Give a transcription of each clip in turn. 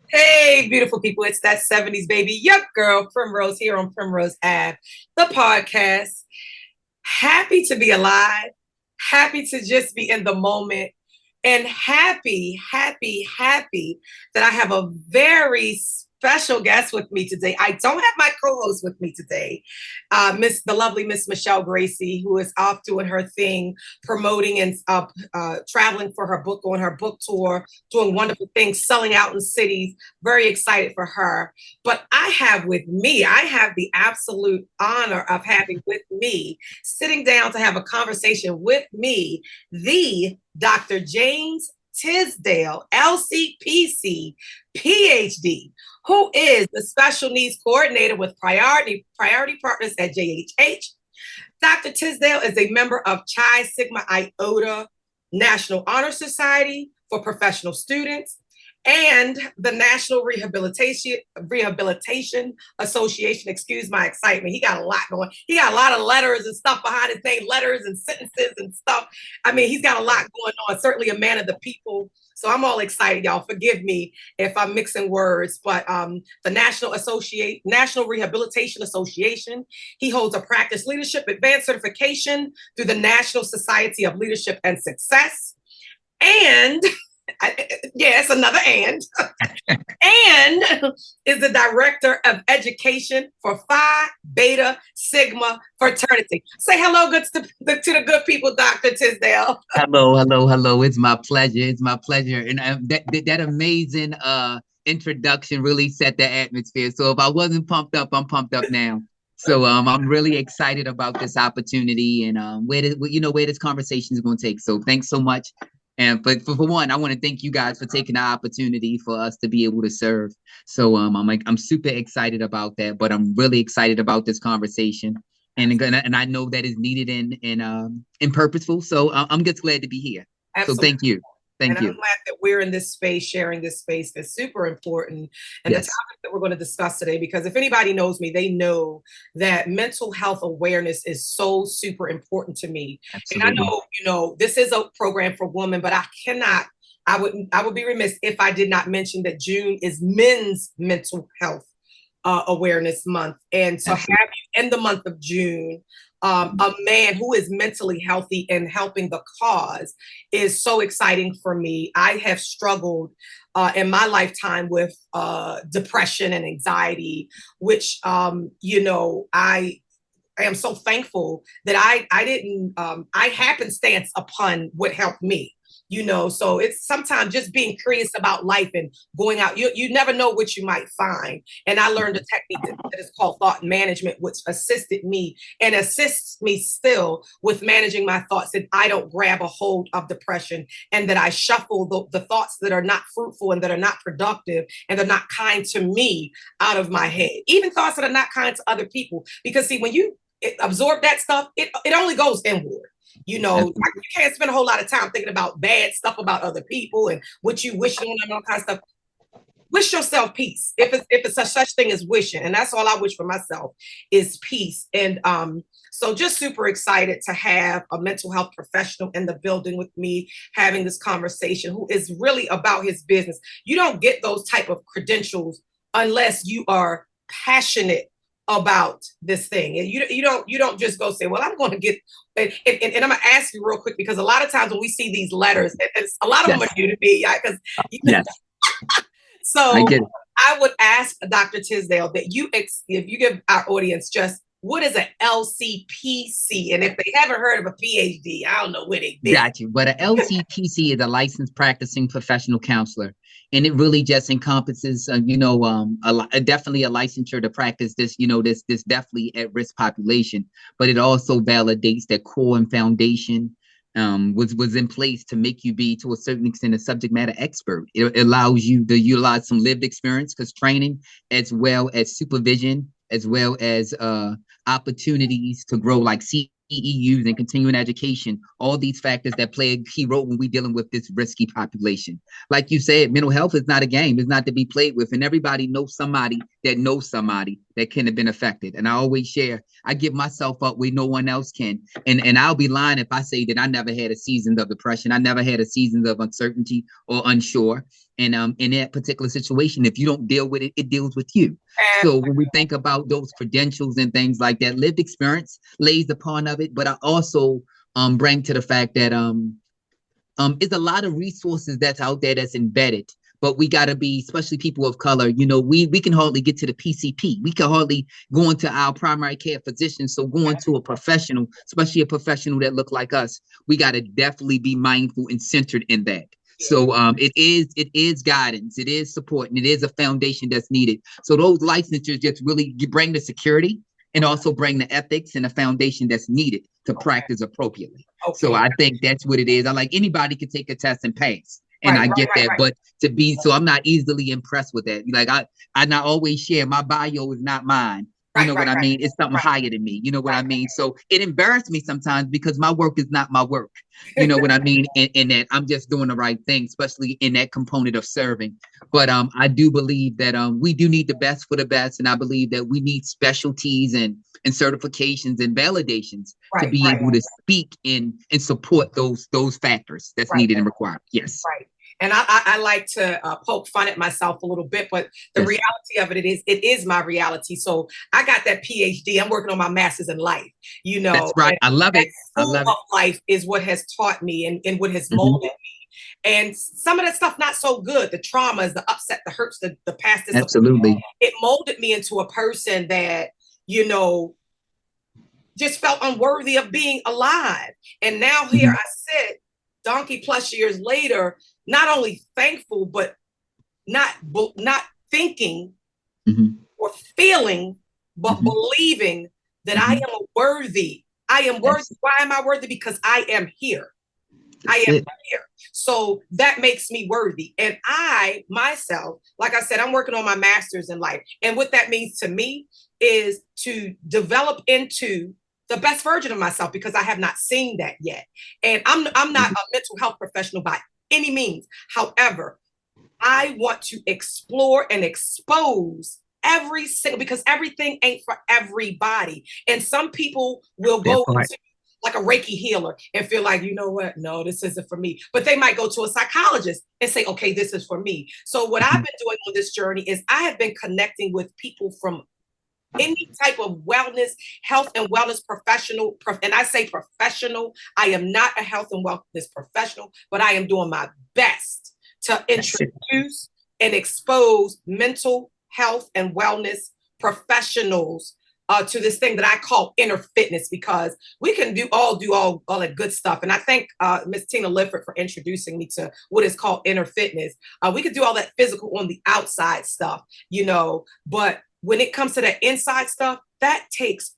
Hey, beautiful people. It's that 70s baby, your girl, Primrose, here on Primrose Ave, the podcast. Happy to be alive, happy to just be in the moment, and happy that I have a very special guest with me today. I don't have my co-host with me today, the lovely Miss Michelle Gracie, who is off doing her thing, promoting and traveling for her book, on her book tour, doing wonderful things, selling out in cities. Very excited for her. But I have the absolute honor of having with me, sitting down to have a conversation with me, the Dr. James Tisdale, LCPC, PhD, who is the Special Needs Coordinator with Priority Partners at JHH. Dr. Tisdale is a member of Chi Sigma Iota National Honor Society for Professional Students and the National Rehabilitation Association. Excuse my excitement. He got a lot going. He got a lot of letters and stuff behind his name, letters and sentences and stuff. I mean, he's got a lot going on. Certainly a man of the people. So I'm all excited, y'all. Forgive me if I'm mixing words, but the National Rehabilitation Association. He holds a practice leadership advanced certification through the National Society of Leadership and Success. And yes, another and is the director of education for Phi Beta Sigma fraternity. Say hello to the good people, Dr. Tisdale. Hello. It's my pleasure. And that amazing introduction really set the atmosphere. So if I wasn't pumped up, I'm pumped up now. So I'm really excited about this opportunity and where this conversation is going to take. So thanks so much. And but for one, I want to thank you guys for taking the opportunity for us to be able to serve. So I'm super excited about that, but I'm really excited about this conversation, and I know that is needed and purposeful. So I'm just glad to be here. Absolutely. So thank you. Thank you. I'm glad that we're in this space, sharing this space. That's super important. And yes. The topic that we're going to discuss today, because if anybody knows me, they know that mental health awareness is so super important to me. Absolutely. And I know, this is a program for women, but I would be remiss if I did not mention that June is Men's Mental Health Awareness Month. And to have you in the month of June, a man who is mentally healthy and helping the cause is so exciting for me. I have struggled in my lifetime with depression and anxiety, which, I am so thankful that I happenstance upon what helped me. So it's sometimes just being curious about life and going out. You never know what you might find. And I learned a technique that is called thought management, which assisted me and assists me still with managing my thoughts, that I don't grab a hold of depression and that I shuffle the thoughts that are not fruitful and that are not productive and they're not kind to me out of my head. Even thoughts that are not kind to other people. Because see, when you absorb that stuff, it only goes inward. You can't spend a whole lot of time thinking about bad stuff about other people and what you wish on and all kind of stuff. Wish yourself peace. If it's a such thing as wishing, and that's all I wish for myself is peace. And so just super excited to have a mental health professional in the building with me, having this conversation, who is really about his business. You don't get those type of credentials unless you are passionate about this thing. And you don't just go say, well, I'm going to get, and I'm going to ask you real quick, because a lot of times when we see these letters, a lot of them are new to me, because so I would ask Dr. Tisdale that if you give our audience just what is an LCPC, and if they haven't heard of a PhD, I don't know where they've been. Got you. But an LCPC is a licensed practicing professional counselor. And it really just encompasses, definitely a licensure to practice this, this definitely at-risk population. But it also validates that core and foundation was in place to make you be, to a certain extent, a subject matter expert. It allows you to utilize some lived experience, because training, as well as supervision, as well as opportunities to grow, like CEUs and continuing education, all these factors that play a key role when we're dealing with this risky population. Like you said, mental health is not a game. It's not to be played with. And everybody knows somebody that knows somebody that can have been affected. And I always share, I give myself up where no one else can. And I'll be lying if I say that I never had a season of depression. I never had a season of uncertainty or unsure. And in that particular situation, if you don't deal with it, it deals with you. So when we think about those credentials and things like that, lived experience lays upon of it. But I also bring to the fact that it's a lot of resources that's out there that's embedded. But we got to be, especially people of color, we can hardly get to the PCP. We can hardly go into our primary care physician. So going to a professional, especially a professional that look like us, we got to definitely be mindful and centered in that. So it is guidance, it is support, and it is a foundation that's needed. So those licensures just really bring the security and also bring the ethics and the foundation that's needed to practice appropriately. So I think that's what it is. I like anybody can take a test and pass. And I get that, but so I'm not easily impressed with that. Like I not always share, my bio is not mine. You know what I mean? It's something higher than me. You know what I mean? So it embarrassed me sometimes because my work is not my work. You know what I mean? In that I'm just doing the right thing, especially in that component of serving. But I do believe that we do need the best for the best. And I believe that we need specialties and certifications and validations to be able to speak and support those factors that's needed and required. Yes. Right. And I like to poke fun at myself a little bit, but the reality of it is my reality. So I got that PhD. I'm working on my master's in life. That's right. I love it. I love it. Life is what has taught me and what has molded me. And some of that stuff not so good. The traumas, the upset, the hurts, the past. Absolutely. It molded me into a person that just felt unworthy of being alive. And now here I sit, donkey plus years later, not only thankful, but not thinking or feeling, but believing that I am worthy. I am worthy. Why am I worthy? Because I am here. I am here. So that makes me worthy. And I, myself, like I said, I'm working on my master's in life. And what that means to me is to develop into the best version of myself, because I have not seen that yet. And I'm not a mental health professional by any means. However, I want to explore and expose every single, because everything ain't for everybody. And some people will go into like a Reiki healer and feel like, you know what? No, this isn't for me. But they might go to a psychologist and say, okay, this is for me. So what I've been doing on this journey is I have been connecting with people from any type of wellness, health and wellness professional. And I say professional, I am not a health and wellness professional, but I am doing my best to introduce and expose mental health and wellness professionals to this thing that I call inner fitness, because we can do all that good stuff. And I thank Ms. Tina Lifford for introducing me to what is called inner fitness. We can do all that physical on the outside stuff, but when it comes to that inside stuff, that takes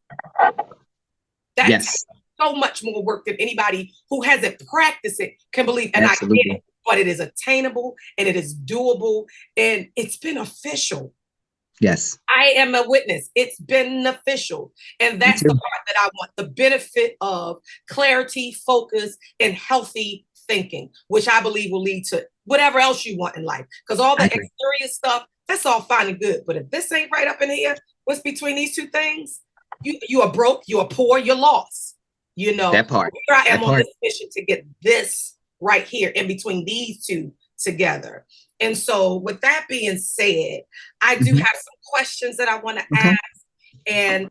so much more work than anybody who hasn't practiced it can believe. And Absolutely. I get it, but it is attainable and it is doable and it's beneficial. Yes. I am a witness. It's beneficial. And that's the part that I want, the benefit of clarity, focus, and healthy thinking, which I believe will lead to whatever else you want in life. Because all the exterior stuff, that's all fine and good. But if this ain't right up in here, what's between these two things? You are broke, you are poor, you're lost. That part. Here I am on this mission to get this right here in between these two together. And so with that being said, I do have some questions that I want to ask. And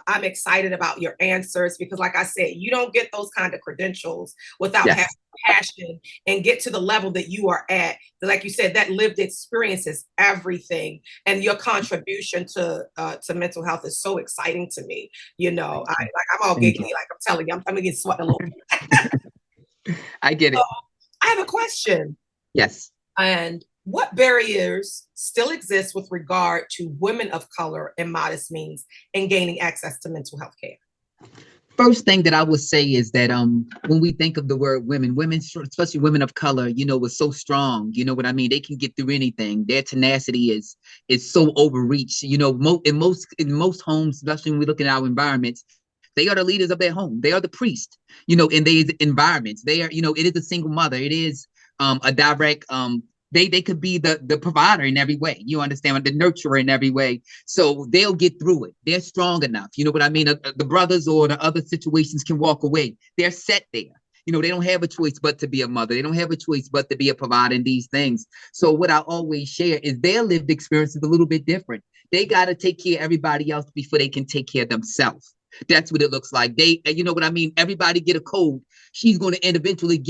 I'm excited about your answers because, like I said, you don't get those kind of credentials without having passion and get to the level that you are at. Like you said, that lived experience is everything. And your contribution to mental health is so exciting to me. I'm all giggly, like I'm telling you, I'm going to get sweat a little bit. I get it. So, I have a question. Yes. And what barriers still exist with regard to women of color and modest means in gaining access to mental health care? First thing that I would say is that when we think of the word women, especially women of color, is so strong. You know what I mean? They can get through anything. Their tenacity is so overreach. In most homes, especially when we look at our environments, they are the leaders of their home. They are the priest. In these environments. They are. It is a single mother. It is a direct They could be the provider in every way. You understand? The nurturer in every way. So they'll get through it. They're strong enough. You know what I mean? The brothers or the other situations can walk away. They're set there. You know, they don't have a choice but to be a mother. They don't have a choice but to be a provider in these things. So what I always share is their lived experience is a little bit different. They got to take care of everybody else before they can take care of themselves. That's what it looks like. You know what I mean? Everybody get a cold. She's going to eventually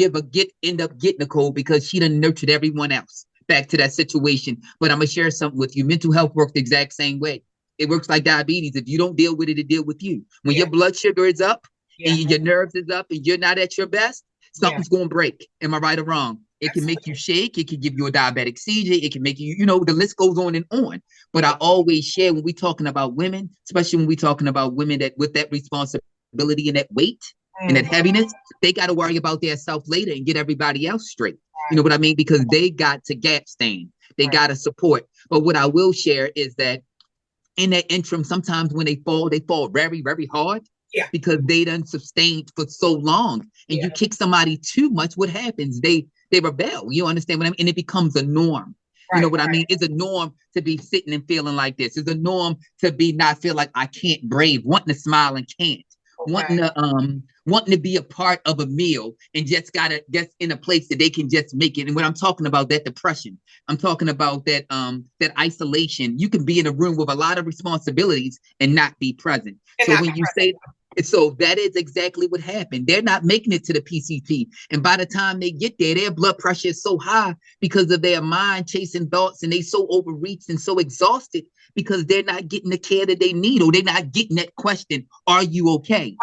end up getting a cold because she done nurtured everyone else back to that situation. But I'm going to share something with you. Mental health works the exact same way. It works like diabetes. If you don't deal with it deal with you. When your blood sugar is up and your nerves is up and you're not at your best, something's going to break. Am I right or wrong? It can make you shake. It can give you a diabetic seizure. It can make you, the list goes on and on. But I always share when we're talking about women, especially when we're talking about women that with that responsibility and that weight and that heaviness, they got to worry about their self later and get everybody else straight. You know what I mean? Because they got to gap stand. They got to support. But what I will share is that in that interim, sometimes when they fall very, very hard. Yeah. Because they done sustained for so long. And you kick somebody too much, what happens? They rebel. You understand what I mean? And it becomes a norm. You know what I mean? It's a norm to be sitting and feeling like this. It's a norm to be not feel like I can't brave, wanting to smile and can't. Wanting to be a part of a meal and just in a place that they can just make it. And when I'm talking about that depression, I'm talking about that isolation. You can be in a room with a lot of responsibilities and not be present. So that is exactly what happened. They're not making it to the PCP. And by the time they get there, their blood pressure is so high because of their mind chasing thoughts, and they so overreached and so exhausted because they're not getting the care that they need, or they're not getting that question, are you okay?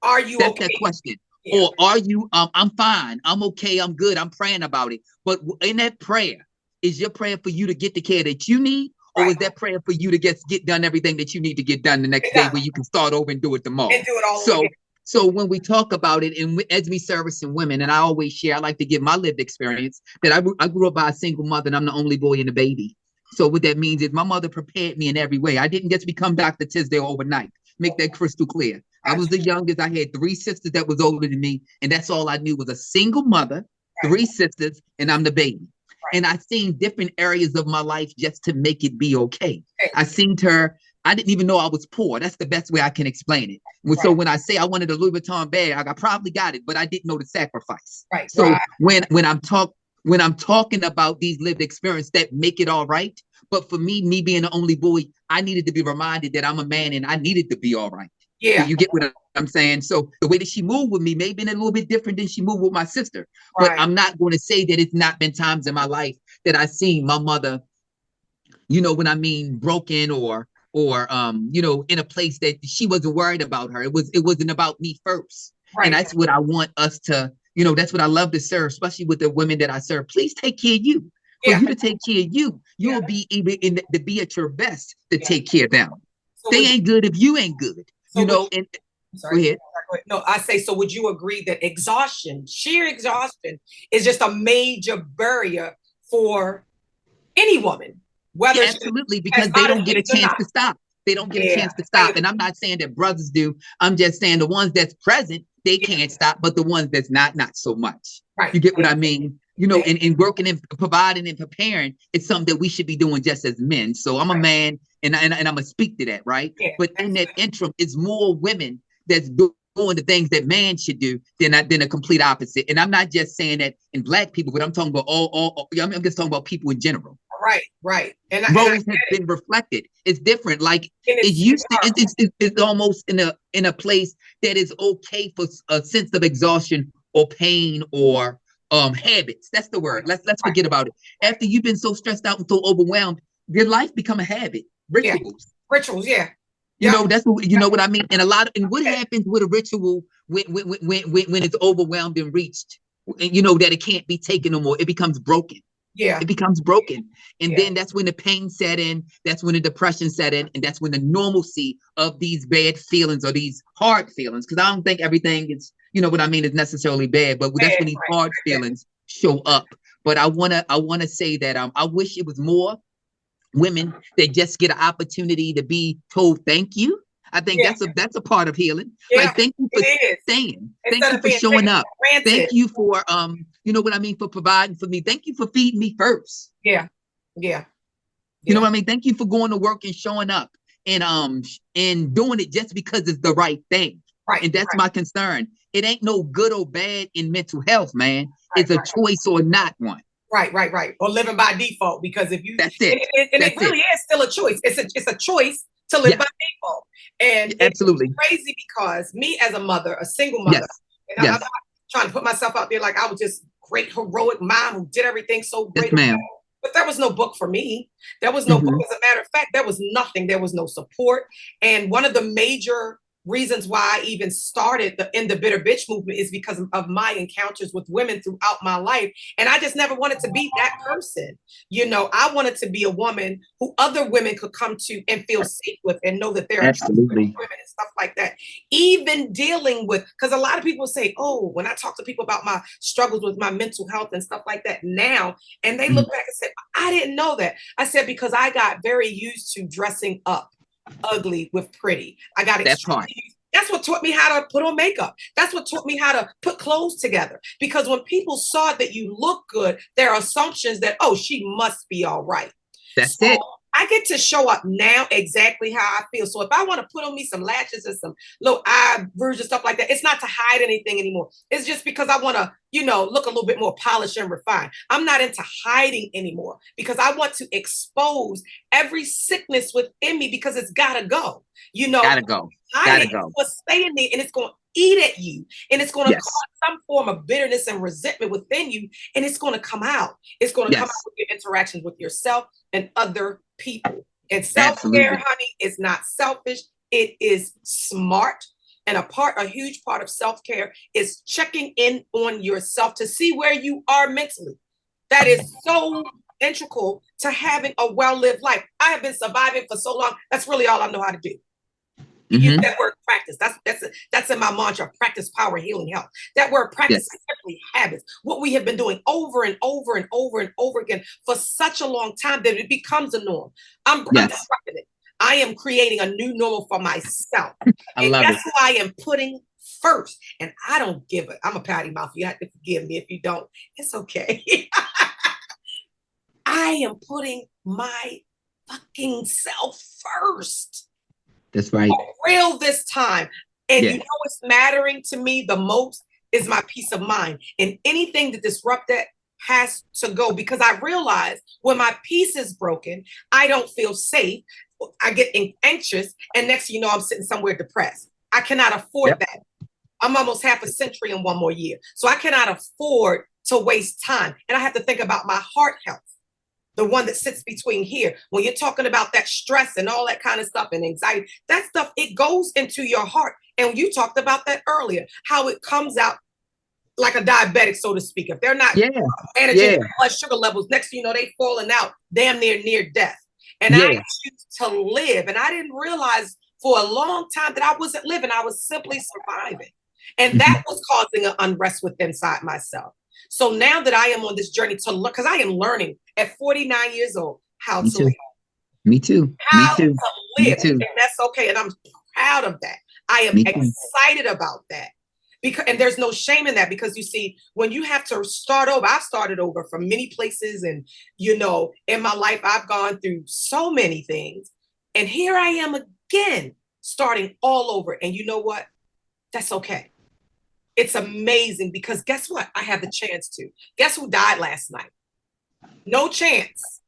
Are you That's okay? That question. Yeah. Or are you, I'm fine, I'm okay, I'm good, I'm praying about it. But in that prayer, is your prayer for you to get the care that you need? Or is that prayer for you to get done everything that you need to get done the next day where you can start over and do it tomorrow? And do it all over again. So when we talk about it, and as we servicing women, and I always share, I like to give my lived experience that I grew up by a single mother, and I'm the only boy and a baby. So what that means is my mother prepared me in every way. I didn't just become Dr. Tisdale overnight. Make that crystal clear. I was the youngest. I had 3 sisters that was older than me, and that's all I knew was a single mother, 3 sisters, and I'm the baby. And I seen different areas of my life just to make it be okay. I seen her. I didn't even know I was poor. That's the best way I can explain it. So when I say I wanted a Louis Vuitton bag, I probably got it, but I didn't know the sacrifice. So when I'm talking about these lived experiences that make it all right, but for me being the only boy, I needed to be reminded that I'm a man and I needed to be all right. Yeah. So you get what I'm saying? So the way that she moved with me may have been a little bit different than she moved with my sister. But I'm not going to say that it's not been times in my life that I seen my mother, broken or in a place that she wasn't worried about her. It wasn't about me first. And that's what I want us to, that's what I love to serve, especially with the women that I serve. Please take care of you. For you to take care of you, you'll be able to be at your best to take care of them. So they ain't good if you ain't good. So go ahead. No, I say, so would you agree that sheer exhaustion is just a major barrier for any woman? Absolutely, because they don't get a chance to stop. They don't get a chance to stop. And I'm not saying that brothers do. I'm just saying the ones that's present, they can't stop, but the ones that's not so much. You get what I mean? And working and providing and preparing, it's something that we should be doing just as men. So I'm a man, and I'm going to speak to that, right? But in that interim, it's more women that's doing the things that man should do than a complete opposite. And I'm not just saying that in Black people, but I'm talking about I'm just talking about people in general. Right. And roles have been reflected. It's different. Like it's almost in a place that is okay for a sense of exhaustion or pain or habits. That's the word. Let's forget about it. After you've been so stressed out and so overwhelmed, your life become a habit. Rituals. That's what what I mean. And what happens with a ritual when it's overwhelmed and reached, that it can't be taken no more. It becomes broken. It becomes broken. And then that's when the pain set in, that's when the depression set in, and that's when the normalcy of these bad feelings or these hard feelings, because I don't think everything is, is necessarily bad, but that's when these hard feelings show up. But I wanna say that I wish it was more women that just get an opportunity to be told thank you. I think Yeah. that's a part of healing. Yeah, Like, thank you for it is. staying. Thank Instead you of for being showing taken up. for granted. Thank you for you know what I mean, for providing for me. Thank you for feeding me first. Yeah. Yeah. You know Yeah. what I mean? Thank you for going to work and showing up and doing it just because it's the right thing. Right. And that's my concern. It ain't no good or bad in mental health, man. Right, It's a choice or not one. right. Or living by default, because if you That's it. and That's it really is still a choice. It's a choice to live Yeah. by default. And it's Absolutely. crazy because me as a mother, a single Yes. mother, and I'm Yes. not trying to put myself out there like I was just great heroic mom who did everything so Yes, great. ma'am. But there was no book for me. There was no book. Mhm. As a matter of fact, there was nothing. There was no support. And one of the major reasons why I even started the In the Bitter Bitch movement is because of my encounters with women throughout my life. And I just never wanted to be that person. You know, I wanted to be a woman who other women could come to and feel safe with and know that there are Absolutely. women and stuff like that. Even dealing with, because a lot of people say, oh, when I talk to people about my struggles with my mental health and stuff like that now, and they look back and say, I didn't know that. I said, because I got very used to dressing up ugly with pretty. I got extremely. That's what taught me how to put on makeup. That's what taught me how to put clothes together. Because when people saw that you look good, there are assumptions that, oh, she must be all right. That's it. I get to show up now exactly how I feel. So if I want to put on me some lashes and some little eye rouge and stuff like that, it's not to hide anything anymore. It's just because I want to, you know, look a little bit more polished and refined. I'm not into hiding anymore because I want to expose every sickness within me because it's got to go. You know, Gotta go. Gotta go. It's stay in there and it's going to eat at you, and it's going to cause some form of bitterness and resentment within you, and it's going to come out. It's going to come out with your interactions with yourself and other people. And self-care, honey, is not selfish. It is smart. And a huge part of self-care is checking in on yourself to see where you are mentally. That is so integral to having a well-lived life. I have been surviving for so long. That's really all I know how to do. Use that word practice. That's in my mantra, practice, power, healing, health. That word practice is simply habits. What we have been doing over and over and over and over again for such a long time that it becomes a norm. I'm disrupting it. I am creating a new normal for myself. And that's who I am putting first. And I don't give it. I'm a patty mouth. You have to forgive me if you don't. It's okay. I am putting my fucking self first. That's right. For real this time. And you know what's mattering to me the most is my peace of mind. And anything to disrupt that has to go, because I realize when my peace is broken, I don't feel safe. I get anxious. And next thing you know, I'm sitting somewhere depressed. I cannot afford that. I'm almost half a century in one more year. So I cannot afford to waste time. And I have to think about my heart health. The one that sits between here. When you're talking about that stress and all that kind of stuff and anxiety, that stuff, it goes into your heart. And you talked about that earlier, how it comes out like a diabetic, so to speak. If they're not managing their blood sugar levels, next thing you know, they falling out damn near death. And I choose to live. And I didn't realize for a long time that I wasn't living. I was simply surviving. And that was causing an unrest within inside myself. So now that I am on this journey to look, because I am learning at 49 years old how to live. Me too. How Me too. to live. And that's okay. And I'm proud of that. I am excited about that. Because, and there's no shame in that, because you see, when you have to start over, I've started over from many places. And, you know, in my life, I've gone through so many things. And here I am again, starting all over. And you know what? That's okay. It's amazing, because guess what? I have the chance to. Guess who died last night? No chance.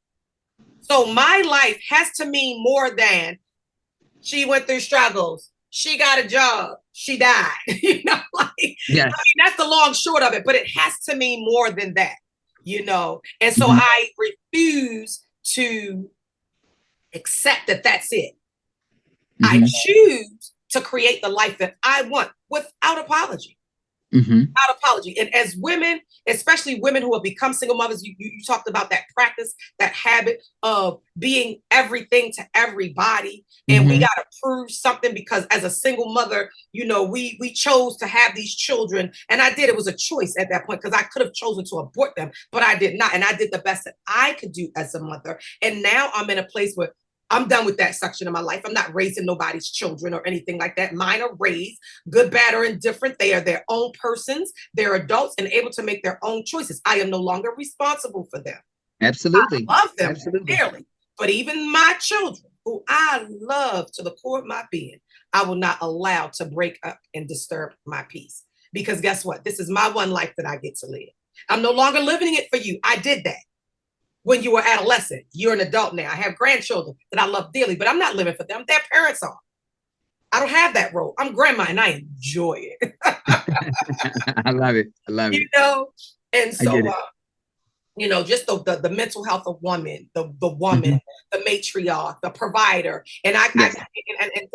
So my life has to mean more than she went through struggles. She got a job. She died. You know, like, I mean, that's the long short of it, but it has to mean more than that, you know? And so I refuse to accept that that's it. I choose to create the life that I want without apology. Without apology. And as women, especially women who have become single mothers, you talked about that practice, that habit of being everything to everybody. And we got to prove something, because as a single mother, you know, we chose to have these children. And I did. It was a choice at that point, because I could have chosen to abort them, but I did not. And I did the best that I could do as a mother. And now I'm in a place where I'm done with that section of my life. I'm not raising nobody's children or anything like that. Mine are raised, good, bad, or indifferent. They are their own persons. They're adults and able to make their own choices. I am no longer responsible for them. Absolutely. I love them Absolutely. dearly. But even my children, who I love to the core of my being, I will not allow to break up and disturb my peace. Because guess what? This is my one life that I get to live. I'm no longer living it for you. I did that when you were adolescent. You're an adult now. I have grandchildren that I love dearly, but I'm not living for them. Their parents are. I don't have that role. I'm grandma and I enjoy it. I love it. I love it. You know? And I get so, it. you know, just the mental health of woman, the woman, Mhm. the matriarch, the provider. And Yes.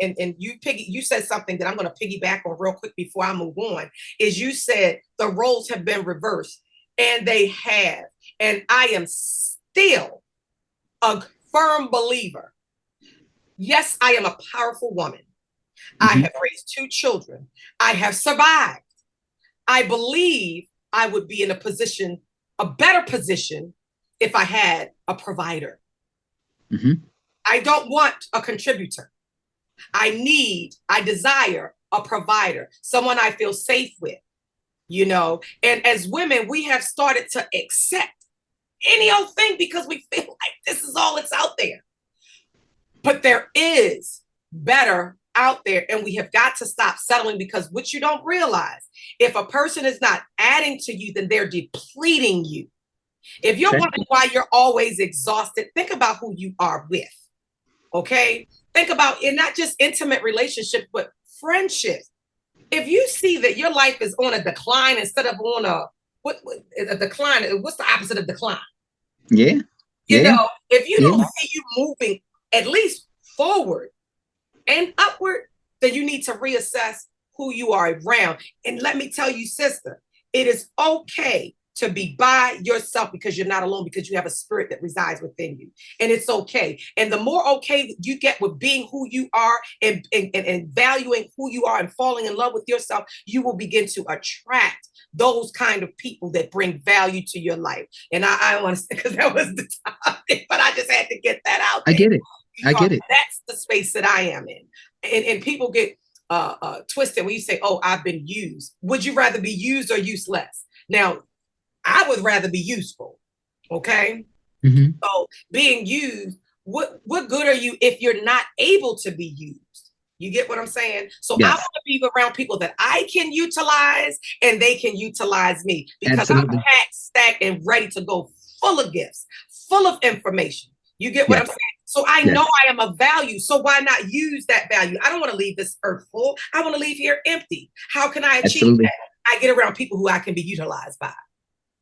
and you said something that I'm going to piggyback on real quick before I move on, is you said the roles have been reversed, and they have. And I am still a firm believer. Yes, I am a powerful woman. I Mhm. have raised 2 children. I have survived. I believe I would be in a position, a better position, if I had a provider. Mhm. I don't want a contributor. I desire a provider, someone I feel safe with, you know. And as women, we have started to accept any old thing because we feel like this is all that's out there. But there is better out there, and we have got to stop settling, because what you don't realize, if a person is not adding to you, then they're depleting you. If you're Okay. wondering why you're always exhausted, think about who you are with. Okay? Think about, and not just intimate relationships, but friendships. If you see that your life is on a decline instead of on a decline, what's the opposite of decline? Yeah. You Yeah. know, if you Yeah. don't see you moving at least forward and upward, then you need to reassess who you are around. And let me tell you, sister, it is okay to be by yourself, because you're not alone, because you have a spirit that resides within you. And it's okay. And the more okay you get with being who you are, and valuing who you are and falling in love with yourself, you will begin to attract those kind of people that bring value to your life. And I want to say, because that was the topic, but I just had to get that out I there, get it. I because get it. that's the space that I am in. And people get twisted when you say, oh, I've been used. Would you rather be used or useless? Now, I would rather be useful. Okay. Mhm. So being used, what good are you if you're not able to be used? You get what I'm saying? So I want Yes. to be around people that I can utilize and they can utilize me, because I'm Absolutely. packed, stacked, and ready to go, full of gifts, full of information. You get what I'm Yes. saying? So I Yes. know I am of value. So why not use that value? I don't want to leave this earth full. I want to leave here empty. How can I achieve Absolutely. that? I get around people who I can be utilized by.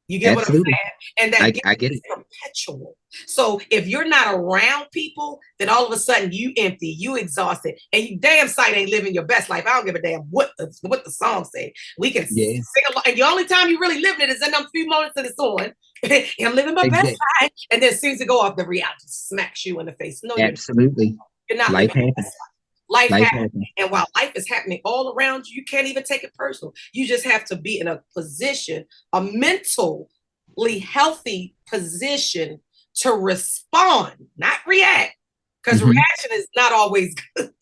You get what I'm Absolutely. saying? And that gift I get is it. perpetual. So if you're not around people, then all of a sudden you empty, you exhausted, and you damn sight ain't living your best life. I don't give a damn what the song say. We can Yeah. sing along, and the only time you really living it is in them few moments that it's on. I'm living my best Exactly. life, and then as soon as it go off, the reality smacks you in the face. No, Absolutely. you're not Life living your best happens. life. Life Life happens. happens. And while life is happening all around you, you can't even take it personal. You just have to be in a position, a mentally healthy position, to respond, not react. Because Mhm. reaction is not always good,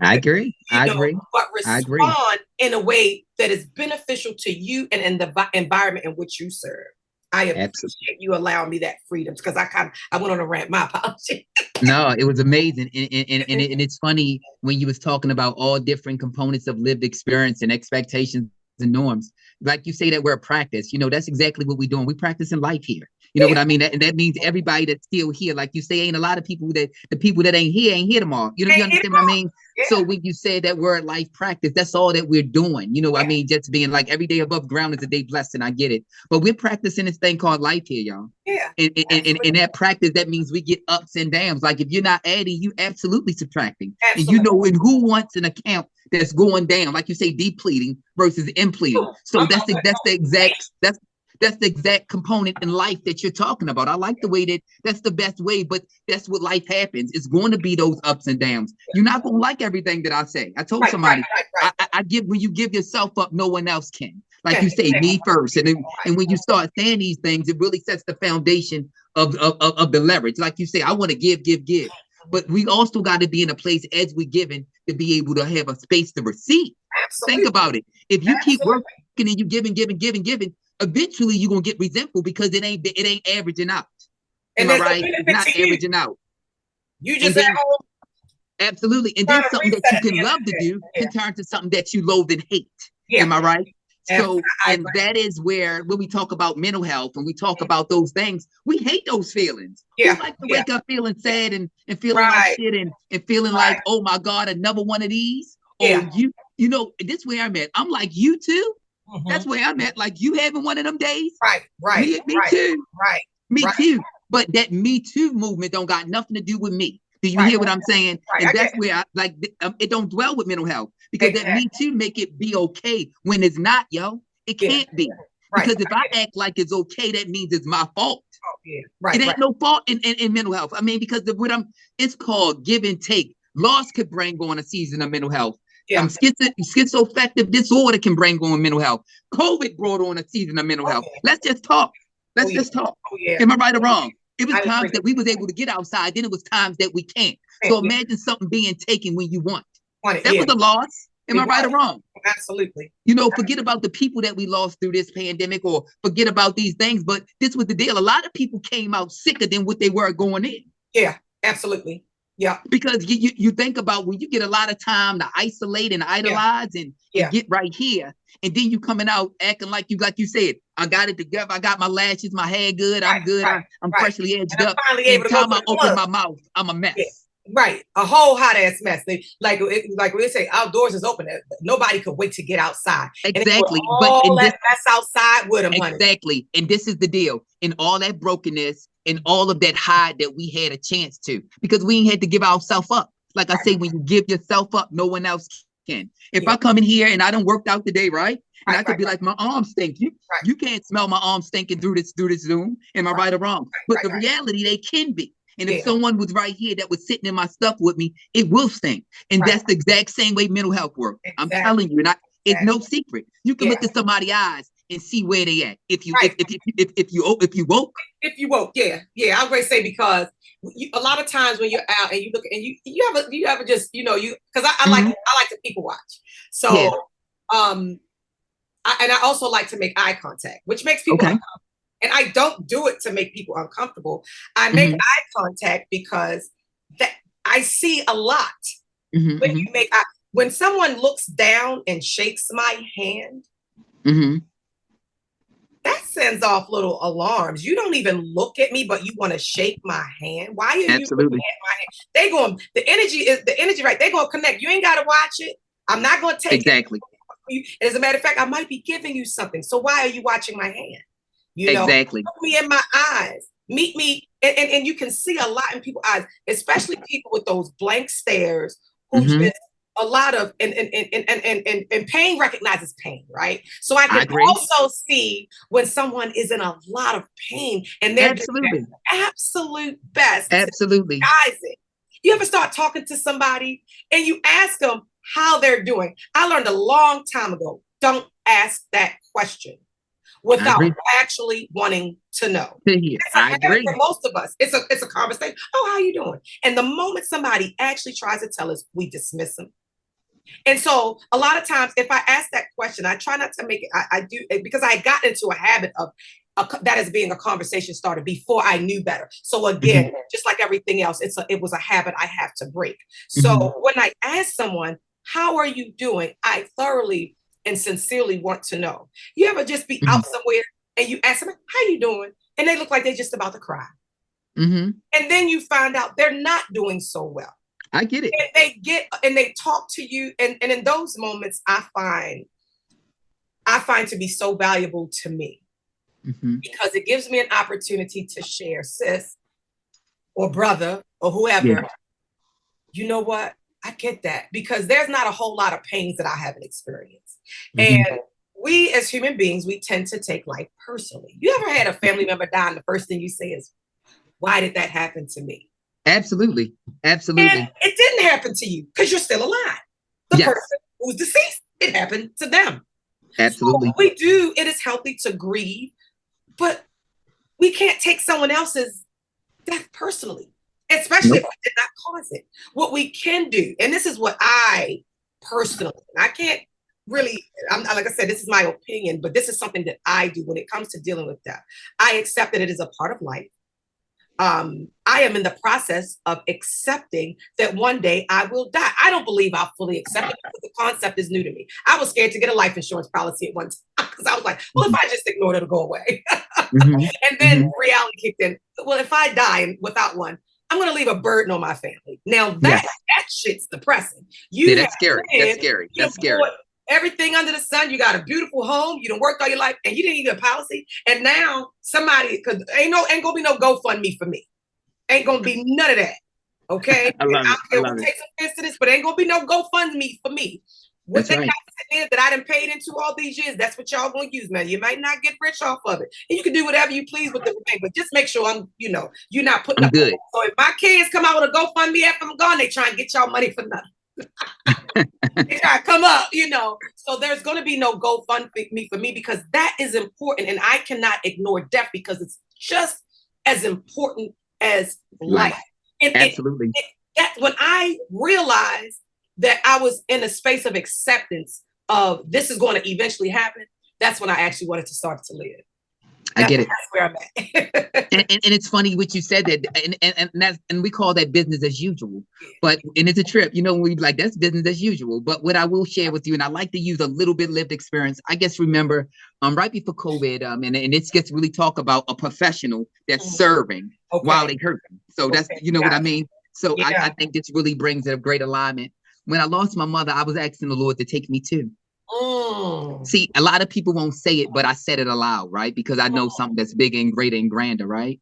I agree. you I know, agree. but I agree. respond in a way that is beneficial to you and in the environment in which you serve. I Absolutely. appreciate you allowing me that freedom, because I went on a rant. My apology. No, it was amazing. And it's funny when you was talking about all different components of lived experience and expectations and norms. Like you say that we're a practice, that's exactly what we're doing. We practice in life here. You know Yeah, what I mean? That means everybody that's still here, like you say, ain't a lot of people that the people that ain't here tomorrow. You understand what I mean? So yeah, when you say that we're a life practice, that's all that we're doing. I yeah, mean, just being like every day above ground is a day blessed, and I get it. But we're practicing this thing called life here, y'all. yeah, And that practice, that means we get ups and downs. Like if you're not adding, you absolutely subtracting. And absolutely. and who wants an account that's going down, like you say, depleting versus impleting. So I'm that's the exact component in life that you're talking about. I like the way that's the best way, but that's what life happens. It's going to be those ups and downs. You're not going to like everything that I say. I told right, right, somebody, right, I give, when you give yourself up, no one else can. Like right. you say, me first. And when you start saying these things, it really sets the foundation of the leverage. Like you say, I want to give, give, give. but we also got to be in a place as we given to be able to have a space to receive. Absolutely. Think about it. If you keep Absolutely. working and you giving, eventually you're gonna get resentful because it ain't averaging out. And Am I there's right? a It's benefit not to you. averaging out. You And just at then home absolutely, and trying then to something that reset you at the can end of love the to day. do Yeah. can turn to something that you loathe and hate. Yeah. Am I right? So, I and agree. that is where when we talk about mental health and we talk about those things, we hate those feelings. Yeah. We like to wake up feeling sad and feeling like Right. shit and feeling like, oh my God, another one of these. Yeah. Oh, you know, this is where I'm at. I'm like you too. That's Mhm. where I'm at. Like you having one of them days. Right. Me too. Right. Me Right. too. But that Me Too movement don't got nothing to do with me. Do you Right. hear what I'm saying? Right. And I that's get where I like it don't dwell with mental health because that Exactly. Me Too make it be okay when it's not, yo. It Yeah. can't be. Right. Because if I act like it's okay, that means it's my fault. Oh, yeah. Right. It ain't Right. no fault in mental health. I mean, because of what it's called give and take. Loss could bring on a season of mental health. Yeah. Schizoaffective disorder can bring on mental health. COVID brought on a season of mental Oh, health. yeah. Let's just talk. Let's Oh, yeah. just talk. Oh, yeah. Am I right or wrong? It was I times agree. that we was able to get outside. Then it was times that we can't. So Yeah. imagine something being taken when you want. Want it. That Yeah. was a loss. Am I right or wrong? Absolutely. You know, forget about the people that we lost through this pandemic or forget about these things. But this was the deal. A lot of people came out sicker than what they were going in. Yeah. Absolutely. Yeah. Because you think about when you get a lot of time to isolate and idolize and get right here, and then you coming out acting like you said, I got it together, I got my lashes, my hair good, I'm good, I'm freshly edged up. Finally And able to go time I open my mouth, I'm a mess. Yeah. Right, a whole hot ass mess. Like we say, outdoors is open. Nobody could wait to get outside. Exactly, but all that mess outside with them, exactly. Honey. And this is the deal. In all that brokenness and all of that hide that we had a chance to, because we ain't had to give ourselves up. Like I say, when you give yourself up, no one else can. If I come in here and I done worked out today, right? And I could be like, my arm's stinking. You can't smell my arm stinking through this Zoom. Am I right or wrong? But the reality, they can be. And if someone was right here that was sitting in my stuff with me, it will stink. And that's the exact same way mental health works. I'm telling you, and it's no secret. You can look at somebody's eyes and see where they at. If you woke. If you woke, yeah. I'm going to say because a lot of times when you're out and you look and you ever just because I like to people watch. So I also like to make eye contact, which makes people uncomfortable. And I don't do it to make people uncomfortable. I make eye contact because I see a lot. When someone looks down and shakes my hand, that sends off little alarms. You don't even look at me, but you want to shake my hand. Why are you looking at my hand? The energy, right? They're going to connect. You ain't got to watch it. I'm not going to take it. As a matter of fact, I might be giving you something. So why are you watching my hand? Look me in my eyes. Meet me, and you can see a lot in people's eyes, especially people with those blank stares who just a lot of and pain recognizes pain, right? So I can also see when someone is in a lot of pain and they're doing their absolute best. Absolutely. Guys, you ever start talking to somebody and you ask them how they're doing? I learned a long time ago, don't ask that question without actually wanting to know. I agree. For most of us, it's a conversation. Oh, how you doing? And the moment somebody actually tries to tell us, we dismiss them. And so a lot of times, if I ask that question, I try not to make it. I do because I got into a habit of that as being a conversation starter before I knew better. So again, just like everything else, it was a habit I have to break. So when I ask someone, "How are you doing?" I thoroughly and sincerely want to know. You ever just be out somewhere and you ask them, "How you doing?" and they look like they're just about to cry. And then you find out they're not doing so well. I get it. And they talk to you. And in those moments, I find to be so valuable to me because it gives me an opportunity to share, sis or brother or whoever. You know what? I get that because there's not a whole lot of pains that I haven't experienced. And we as human beings, we tend to take life personally. You ever had a family member die and the first thing you say is, why did that happen to me? Absolutely. And it didn't happen to you because you're still alive. The person who's deceased, it happened to them. Absolutely. So it is healthy to grieve, but we can't take someone else's death personally. especially if Nope. we did not cause it. What we can do, and this is what I personally, I can't really, like I said, this is my opinion, but this is something that I do when it comes to dealing with death. I accept that it is a part of life. I am in the process of accepting that one day I will die. I don't believe I'll fully accept it because the concept is new to me. I was scared to get a life insurance policy at one time because I was like, well, if I just ignore it, it'll go away. Mm-hmm. And then Mm-hmm. reality kicked in. Well, if I die without one, I'm going to leave a burden on my family. Now Yeah. that shit's depressing. Yeah, You have that's scary. That's lived, scary. you That's scary. bought everything under the sun. You got a beautiful home. You done worked all your life, and you didn't even get a policy. And now somebody, because ain't gonna be no GoFundMe for me. Ain't gonna be none of that. Okay. I And love I it. don't I care love who it. takes offense to this, but ain't gonna be no GoFundMe for me. What That's they right. got sitting there that I done paid into all these years, that's what y'all gonna use, man. You might not get rich off of it. And you can do whatever you please with the thing, but just make sure you're not putting I'm up. good. So if my kids come out with a GoFundMe after I'm gone, they try and get y'all money for nothing. They try to come up. So there's gonna be no GoFundMe for me because that is important, and I cannot ignore death because it's just as important as life. Life. Absolutely. That when I realized that I was in a space of acceptance of this is going to eventually happen, that's when I actually wanted to start to live. I get it. That's where I'm at. And it's funny what you said that, and we call that business as usual. But it's a trip, we be like, that's business as usual. But what I will share with you, and I like to use a little bit lived experience. I guess remember, right before COVID, and it gets really talk about a professional that's serving while they hurting. So that's what I mean. So I think this really brings a great alignment. When I lost my mother, I was asking the Lord to take me too. See, a lot of people won't say it, but I said it aloud, right? Because I know something that's bigger and greater and grander, right?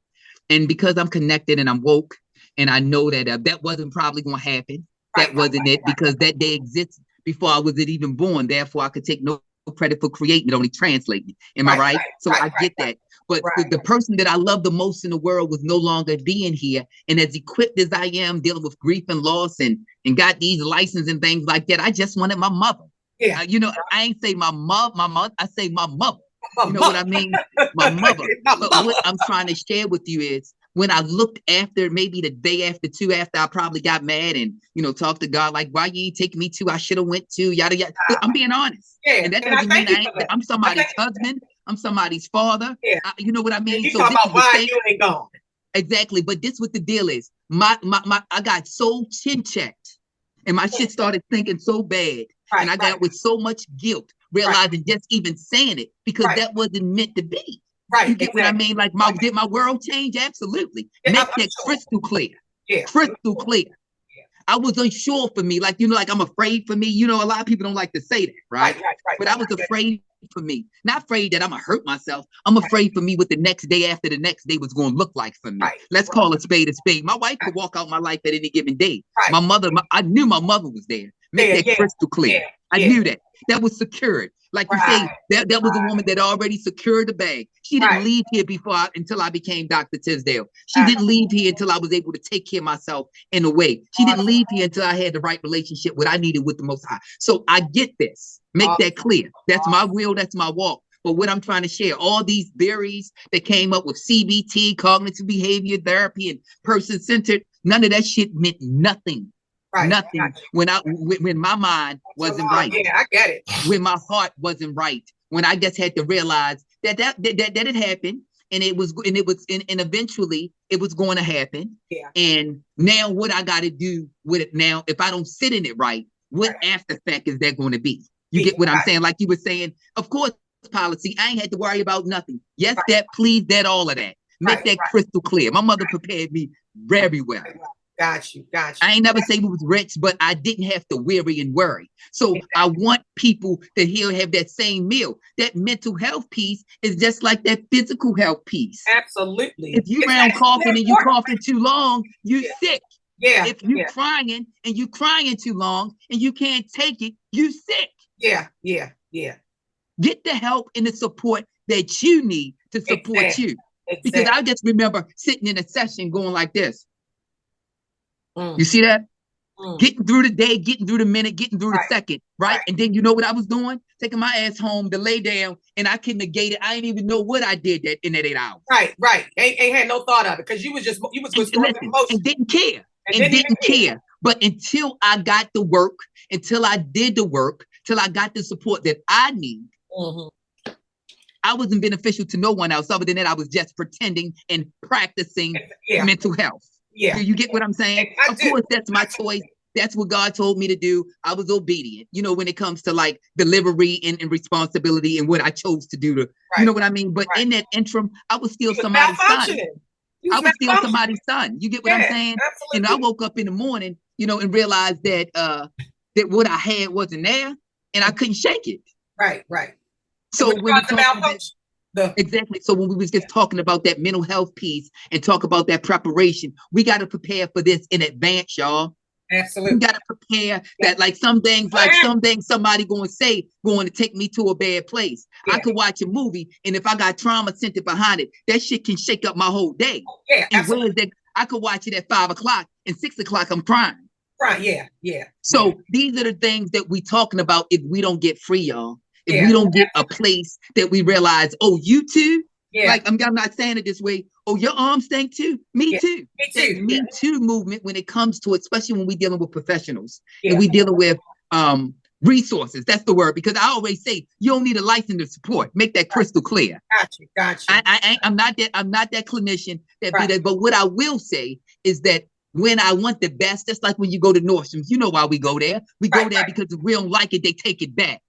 And because I'm connected and I'm woke, and I know that that wasn't probably going to happen. That wasn't it, because that day exists before I was even born. Therefore, I could take no credit for creating it, only translating it. Am I right? So I get that. But the person that I love the most in the world was no longer being here. And as equipped as I am dealing with grief and loss and got these licenses and things like that, I just wanted my mother. Yeah. I ain't say my mother, I say my mother. You know what I mean? My mother. But what I'm trying to share with you is when I looked after, maybe the day after two, after I probably got mad and, talked to God, like, why you ain't taking me to, I should have went to, yada, yada. I'm being honest. And that doesn't mean I'm somebody's husband. I'm somebody's father. Yeah. You know what I mean? You so talk about why you ain't gone. Exactly. But this what the deal is. I got so chin checked and my shit started thinking so bad. And I got with so much guilt, realizing just even saying it, because that wasn't meant to be. Right. You get what I mean? Like, did my world change? Absolutely. Make that crystal clear. Yeah. Crystal clear. I was unsure for me, like I'm afraid for me. A lot of people don't like to say that, right? But I was afraid for me. Not afraid that I'm going to hurt myself. I'm afraid for me what the next day after the next day was going to look like for me. Let's call a spade a spade. My wife could walk out my life at any given day. My mother, I knew my mother was there. Make that crystal clear. I knew that. That was secured. Like you say, that was a woman that already secured the bag. She didn't leave here until I became Dr. Tisdale. She didn't leave here until I was able to take care of myself in a way. She didn't leave here until I had the right relationship, what I needed with the Most High. So I get this. Make that clear. That's my will. That's my walk. But what I'm trying to share, all these theories that came up with CBT, cognitive behavior therapy, and person-centered, none of that shit meant nothing. Nothing when my mind wasn't right. Yeah, I get it. When my heart wasn't right. When I just had to realize that it happened, and eventually it was going to happen. Yeah. And now what I got to do with it now, if I don't sit in it right, what after effect is that going to be? You get what I'm saying? Like you were saying, of course, policy. I ain't had to worry about nothing. Yes, that, please, that, all of that. Make that crystal clear. My mother prepared me very well. Got you. I ain't never say we was rich, but I didn't have to weary and worry. So I want people to have that same meal. That mental health piece is just like that physical health piece. Absolutely. If you around coughing and you coughing too long, you sick. Yeah. If you crying and you crying too long and you can't take it, you sick. Yeah. Get the help and the support that you need to support you. Because I just remember sitting in a session going like this. You see that? getting through the day, getting through the minute, getting through the Right. second, right? And then you know what I was doing? Taking my ass home to lay down, and I could negate it. I didn't even know what I did that in that 8 hours. Right. Ain't had no thought of it because you was going through the emotions And didn't care. and Didn't care. But until I got the work, until I did the work, till I got the support that I need, I wasn't beneficial to no one else. Other than that, I was just pretending and practicing mental health. Yeah. Do you get what I'm saying? Of course, that's my choice. That's what God told me to do. I was obedient, you know, when it comes to like delivery and responsibility and what I chose to do. You know what I mean? But in that interim, I was still somebody's son. I was still somebody's son. You get what I'm saying? Absolutely. And I woke up in the morning, you know, and realized that that what I had wasn't there, and I couldn't shake it. Right. So when we exactly. So when we was just talking about that mental health piece and talk about that preparation, we got to prepare for this in advance, y'all. Absolutely. We got to prepare that like some things somebody going to take me to a bad place. I could watch a movie, and if I got trauma centered behind it, that shit can shake up my whole day. And I could watch it at 5 o'clock, and 6 o'clock I'm crying. Right. Yeah. So these are the things that we talking about if we don't get free, y'all. If we don't get a place that we realize, oh, you too? Like, I'm not saying it this way. Oh, your arms stink too? Me too. That Me too movement when it comes to it, especially when we're dealing with professionals and we dealing with resources. That's the word. Because I always say, you don't need a license to support. Make that crystal clear. Gotcha. I'm not that clinician that be that. But what I will say is that when I want the best, just like when you go to Nordstrom's, you know why we go there. We go there because if we don't like it, they take it back.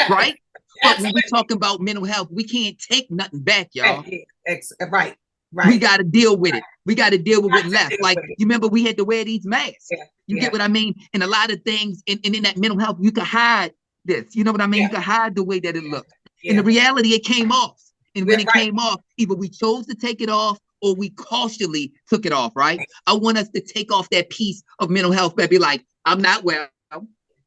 Right? But when we're talking about mental health, we can't take nothing back, y'all. Right. We got to deal with it. We got to deal with what's left. Like, you remember we had to wear these masks. You get what I mean? And a lot of things, and in that mental health, you can hide this. You know what I mean? You can hide the way that it looked. And the reality, it came off. And when it came off, either we chose to take it off or we cautiously took it off, right? I want us to take off that piece of mental health that be like, I'm not well.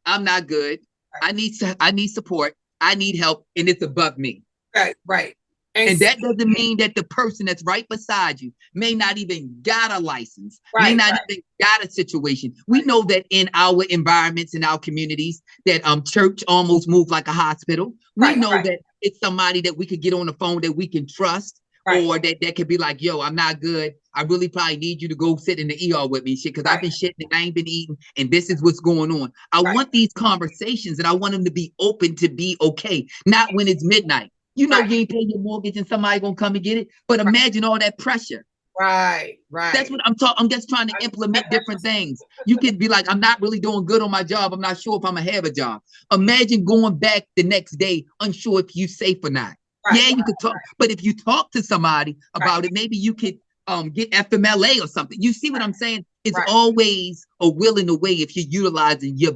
I'm not good. I need support. I need help, and it's above me. Right. And that doesn't mean that the person that's right beside you may not even got a license, may not even got a situation. We know that in our environments, in our communities, that church almost moved like a hospital. We know that it's somebody that we could get on the phone that we can trust, or that could be like, yo, I'm not good. I really probably need you to go sit in the ER with me, shit, because I've been shitting and I ain't been eating, and this is what's going on. I want these conversations, and I want them to be open to be okay, not when it's midnight. You know, you ain't paying your mortgage and somebody gonna come and get it, but imagine all that pressure. Right. That's what I'm talking. I'm just trying to implement different things. You could be like, I'm not really doing good on my job. I'm not sure if I'm gonna have a job. Imagine going back the next day, unsure if you're safe or not. You could talk, but if you talk to somebody about it, maybe you could get FMLA or something. You see what I'm saying? It's always a will and a way if you're utilizing your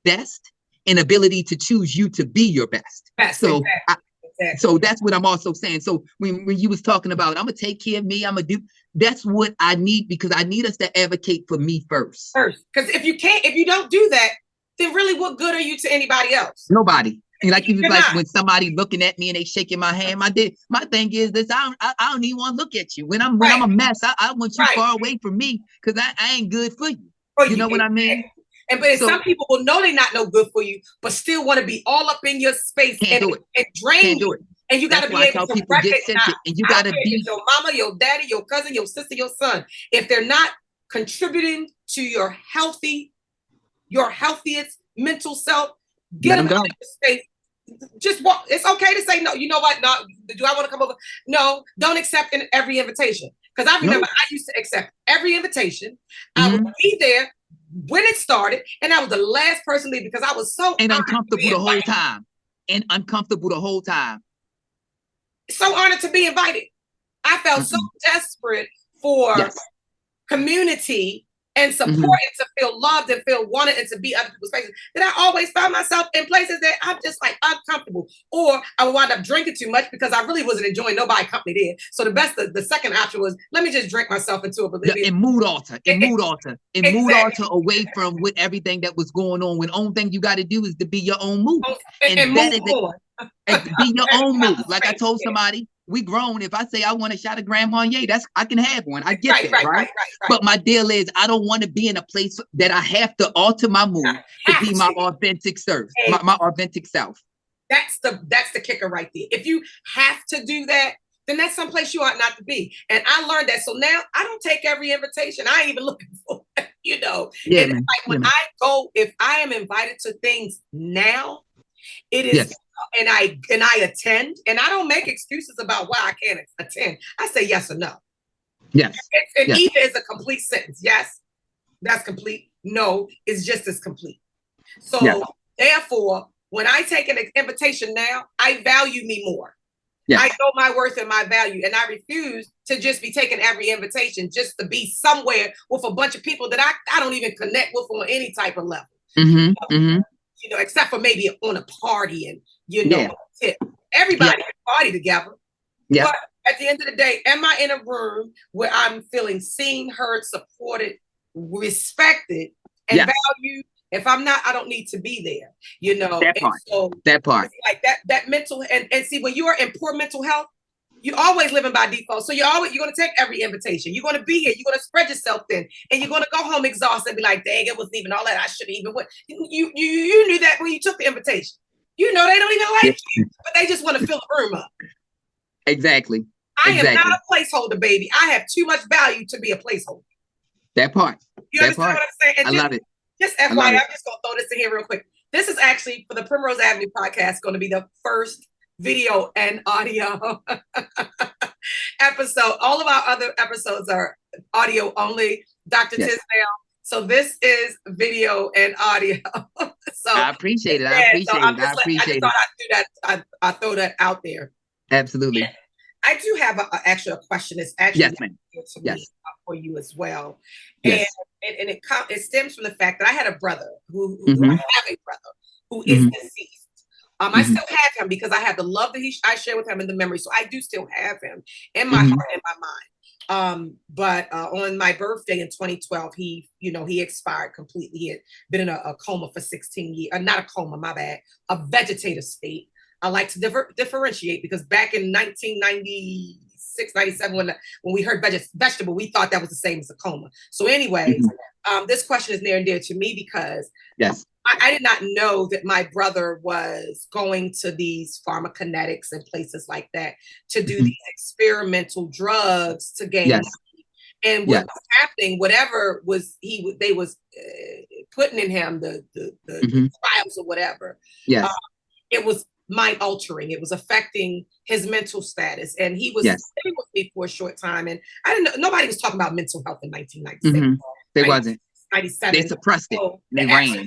best and ability to choose you to be your best. So so that's what I'm also saying. So when you was talking about, I'm gonna take care of me, I'm gonna do, that's what I need, because I need us to advocate for me first. Because if you don't do that, then really what good are you to anybody else? Nobody. And like when somebody looking at me and they shaking my hand, my thing is this: I don't even want to look at you when I'm a mess. I want you far away from me because I ain't good for you. You know what I mean? But some people will know they're not no good for you, but still want to be all up in your space and drain you. And you got to be able to recognize. And you got to be your mama, your daddy, your cousin, your sister, your son. If they're not contributing to your healthiest mental self, get them out of your space. Just walk. It's okay to say no. You know what? No, do I want to come over? No, don't accept every invitation. Because I remember I used to accept every invitation. I would be there when it started, and I was the last person to leave because I was so uncomfortable the whole time. So honored to be invited. I felt so desperate for community and support and to feel loved and feel wanted and to be other people's spaces, that I always found myself in places that I'm just like uncomfortable, or I would wind up drinking too much because I really wasn't enjoying nobody's company there. So the second option was, let me just drink myself into oblivion. And mood alter away from with everything that was going on. When only thing you got to do is to be your own mood. And move on. Be your own mood. Like I told somebody, we grown. If I say I want a shot of Grand Marnier, I can have one. I get Right, that, right. right? But my deal is I don't want to be in a place that I have to alter my mood to be my authentic self, my authentic self. That's the kicker right there. If you have to do that, then that's someplace you ought not to be. And I learned that. So now I don't take every invitation. I ain't even looking for it, you know. Yeah, and man. Like when I go, if I am invited to things now, it is, and I attend, and I don't make excuses about why I can't attend. I say yes or no. Yes. And either is a complete sentence. Yes, that's complete. No, it's just as complete. So therefore, when I take an invitation now, I value me more. Yes. I know my worth and my value, and I refuse to just be taking every invitation just to be somewhere with a bunch of people that I don't even connect with on any type of level. You know, except for maybe on a party and, you know, everybody can party together. But at the end of the day, am I in a room where I'm feeling seen, heard, supported, respected, and valued? If I'm not, I don't need to be there, you know. That part. Like that mental, and see, when you are in poor mental health, you're always living by default. So you're going to take every invitation. You're going to be here. You're going to spread yourself thin, and you're going to go home exhausted and be like, dang, it wasn't even all that. I should have even went. You knew that when you took the invitation. You know, they don't even like you, but they just want to fill the room up. Exactly. I am not a placeholder, baby. I have too much value to be a placeholder. That part. You understand what I'm saying? And I love it. Just FYI, I'm just going to throw this in here real quick. This is actually, for the Primrose Avenue podcast, going to be the first video and audio episode. All of our other episodes are audio only. Dr. Tisdale. So this is video and audio. So I appreciate it. I appreciate it. I throw that out there. Absolutely. And I do have actually a question. It's actually to me for you as well. And it stems from the fact that I had a brother who I have a brother who is deceased. I still have him because I have the love that I share with him in the memory. So I do still have him in my heart and my mind. But on my birthday in 2012, he expired completely. He had been in a coma for 16 years. Not a coma, my bad. A vegetative state. I like to differentiate because back in 1996, 97, when we heard vegetable, we thought that was the same as a coma. So anyway, this question is near and dear to me because I did not know that my brother was going to these pharmacokinetics and places like that to do these experimental drugs to gain money. And what was happening, whatever was they was putting in him, the trials or whatever, it was mind altering. It was affecting his mental status, and he was staying with me for a short time. And I didn't know, nobody was talking about mental health in 1996. They wasn't. 97. They suppressed it. They ran.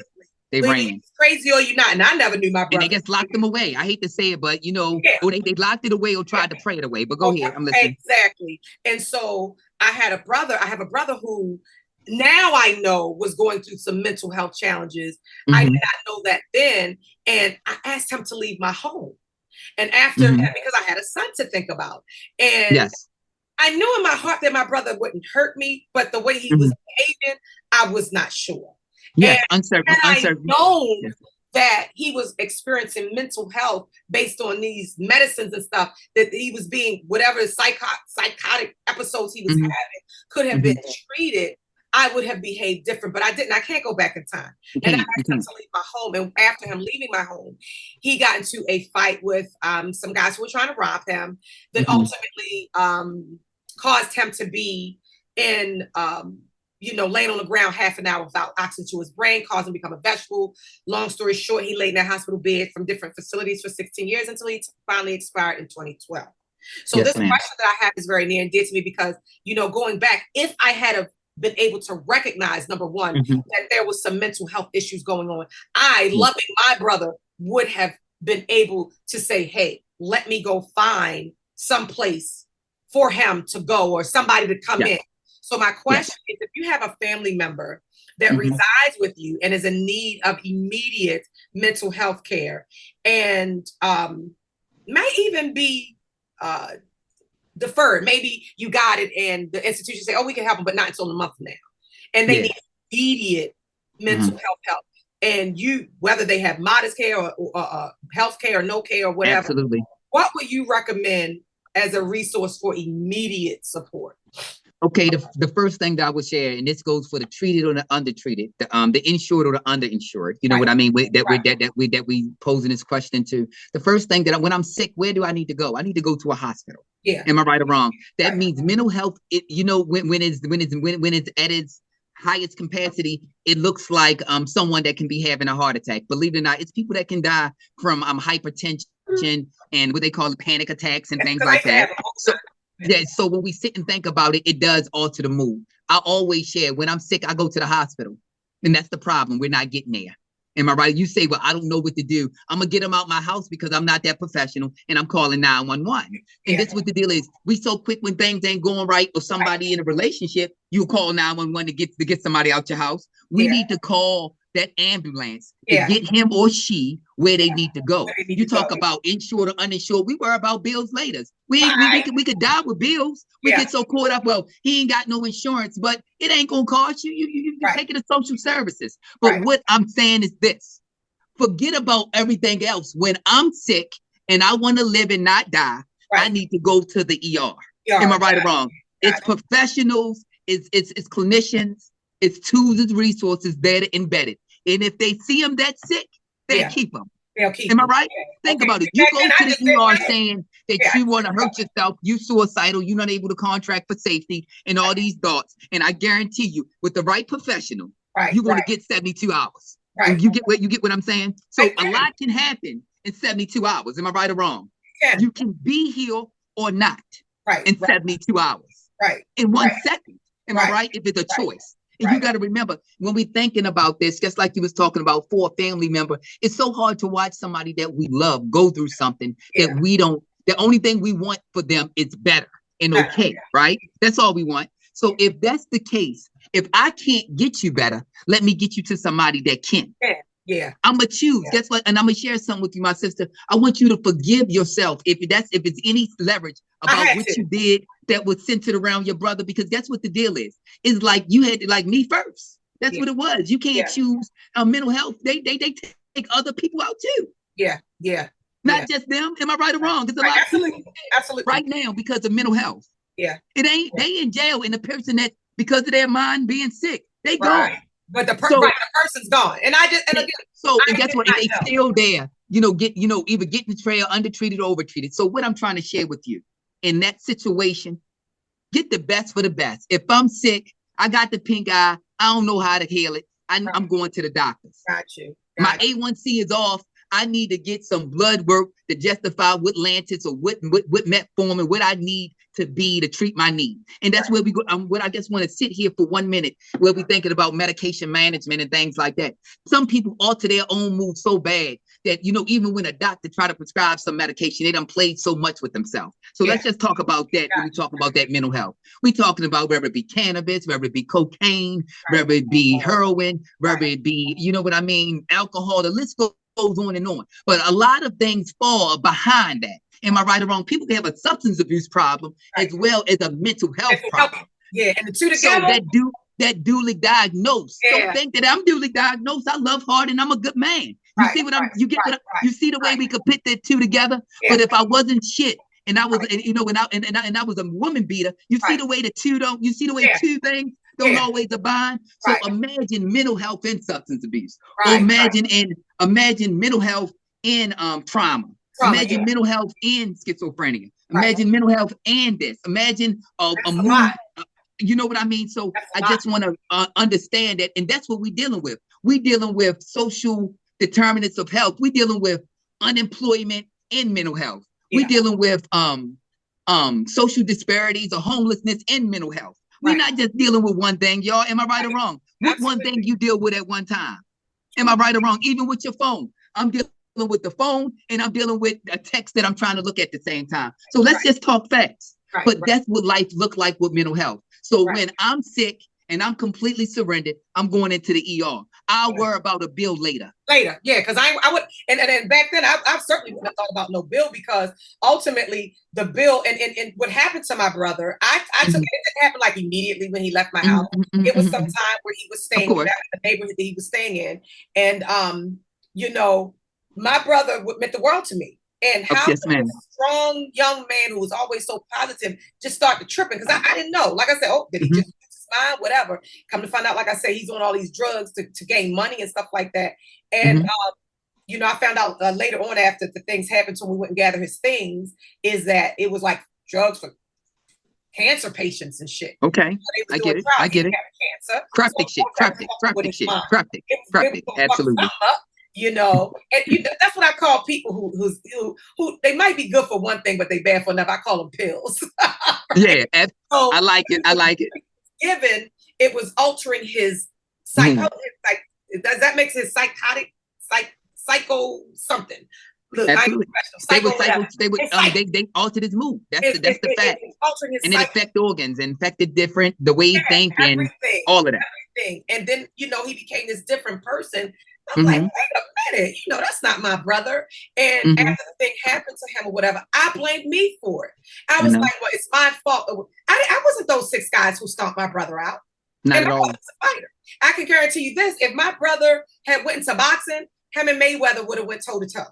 They ran. Crazy or you not? And I never knew my brother. And they just locked them away. I hate to say it, but they locked it away or tried to pray it away. But go ahead, I'm listening. Exactly. And so I have a brother who now I know was going through some mental health challenges. I did not know that then. And I asked him to leave my home. And after that, because I had a son to think about. And I knew in my heart that my brother wouldn't hurt me, but the way he was behaving, I was not sure. Uncertain. I known that he was experiencing mental health based on these medicines and stuff, that he was being, whatever psychotic episodes he was having could have been treated, I would have behaved different, but I didn't. I can't go back in time. And I asked him to leave my home. And after him leaving my home, he got into a fight with some guys who were trying to rob him that ultimately caused him to be in, laying on the ground half an hour without oxygen to his brain, caused him to become a vegetable. Long story short, he laid in a hospital bed from different facilities for 16 years until he finally expired in 2012. So this question that I have is very near and dear to me because, going back, if I had been able to recognize, number one, that there was some mental health issues going on, loving my brother, would have been able to say, hey, let me go find some place for him to go or somebody to come in. So my question is, if you have a family member that resides with you and is in need of immediate mental health care and might even be deferred, maybe you got it and the institution say, oh, we can help them, but not until a month from now. And they need immediate mental health help. And whether they have modest care or health care or no care or whatever, what would you recommend as a resource for immediate support? Okay, the first thing that I would share, and this goes for the treated or the undertreated, the insured or the underinsured. You know what I mean? We posing this question to. The first thing when I'm sick, where do I need to go? I need to go to a hospital. Yeah. Am I right or wrong? That means mental health. When it's at its highest capacity, it looks like someone that can be having a heart attack. Believe it or not, it's people that can die from hypertension and what they call panic attacks and things like that. So when we sit and think about it, it does alter the mood. I always share when I'm sick, I go to the hospital. And that's the problem. We're not getting there. Am I right? You say, well, I don't know what to do. I'm going to get them out my house because I'm not that professional and I'm calling 911. And that's what the deal is. We so quick when things ain't going right or somebody in a relationship, you call 911 to get somebody out your house. We need to call that ambulance to get him or she where they need to go. You talk about insured or uninsured. We worry about bills later. We could die with bills. We get so caught up. Well, he ain't got no insurance, but it ain't gonna cost you. You take it to social services. But what I'm saying is this: forget about everything else. When I'm sick and I want to live and not die, I need to go to the ER. Am I right or wrong? It's professionals. It's clinicians. It's tools and resources there to embed it. And if they see them that sick, they keep them. They'll keep Am I right? Think about it. You go to the ER saying that you want to hurt yourself, you suicidal, you're not able to contract for safety and all these thoughts. And I guarantee you, with the right professional, you're going to get 72 hours. And you get what I'm saying? So a lot can happen in 72 hours. Am I right or wrong? You can be here or not in 72 hours. In 1 second. Am I right? If it's a choice. And you got to remember, when we're thinking about this, just like you was talking about for a family member, it's so hard to watch somebody that we love go through something that we don't. The only thing we want for them is better and okay, right? That's all we want. So if that's the case, if I can't get you better, let me get you to somebody that can. I'm gonna choose. Guess what? And I'm gonna share something with you, my sister. I want you to forgive yourself if it's any leverage about what you did that was centered around your brother, because that's what the deal is. It's like you had to, like me first. That's what it was. You can't choose mental health. They take other people out too. Not just them. Am I right or wrong? There's a lot of people right now because of mental health. It ain't they in jail, and the person that because of their mind being sick, they gone. But the person's gone. And and guess what? And they still there, either getting the trail, undertreated or overtreated. So what I'm trying to share with you in that situation, get the best for the best. If I'm sick, I got the pink eye, I don't know how to heal it. I'm going to the doctors. Got you. My A1C is off. I need to get some blood work to justify what Lantus or what metformin, what I need to be to treat my need. And that's where we go. What I just want to sit here for 1 minute, where we're thinking about medication management and things like that. Some people alter their own mood so bad that, even when a doctor try to prescribe some medication, they done played so much with themselves. So let's just talk about that when we talk about that mental health. We're talking about whether it be cannabis, whether it be cocaine, whether it be heroin, whether it be, alcohol, the list goes on and on. But a lot of things fall behind that. Am I right or wrong? People can have a substance abuse problem as well as a mental health problem. And the two together. So that duly diagnosed. Don't think that I'm duly diagnosed. I love hard and I'm a good man. You see what you see the way we could put the two together. But if I wasn't shit and I was, and I was a woman beater, you see the way the two don't. You see the way two things don't always abide. So imagine mental health and substance abuse. Or imagine mental health in trauma. Imagine mental health in schizophrenia. Imagine mental health and this. Imagine a mood. You know what I mean? So I just want to understand that. And that's what we're dealing with. We're dealing with social determinants of health. We're dealing with unemployment and mental health. We're dealing with social disparities or homelessness and mental health. We're not just dealing with one thing, y'all. Am I right or wrong? What one thing you deal with at one time? Am I right or wrong? Even with your phone. I'm dealing with the phone and I'm dealing with a text that I'm trying to look at the same time. So let's just talk facts. But that's what life look like with mental health. So when I'm sick and I'm completely surrendered, I'm going into the ER. I'll worry about a bill later. Because I would, and back then I certainly wouldn't have thought about no bill, because ultimately the bill and what happened to my brother, I took it. It didn't happen like immediately when he left my house. It was some time where he was staying in the neighborhood that he was staying in, and my brother meant the world to me. And Oh, how yes, could a ma'am. strong young man who was always so positive just start to tripping? Because I didn't know. Like I said, oh, did he just lose his mind? Whatever. Come to find out, like I said, he's on all these drugs to gain money and stuff like that. And you know, I found out later on after the things happened to him, we went and gathered his things, is that it was like drugs for cancer patients and shit. Okay. So they was I doing get it. trials. I get He it. had cancer. So Cryptic of shit. course that was Cryptic. fucking with Cryptic his shit. mind. Cryptic. It was Cryptic. gonna fuck Absolutely. something up, you know. And that's what I call people who they might be good for one thing, but they bad for another. I call them pills. Yeah. So I like it. I like it. given it was altering his psycho, does that make his psychotic, psycho something? Look, Absolutely. They would psycho. they altered his mood. That's the fact. It's altering his And it affected organs and affected different the way he think and all of that. Everything. And then, you know, he became this different person. I'm like, Mm-hmm. wait a minute, you know, that's not my brother. And Mm-hmm. after the thing happened to him or whatever, I blamed me for it. I I was know. like, well, it's my fault. I wasn't those 6 guys who stomped my brother out. Not And at my all. brother's a fighter. I can guarantee you this: if my brother had went into boxing, him and Mayweather would have went toe to toe.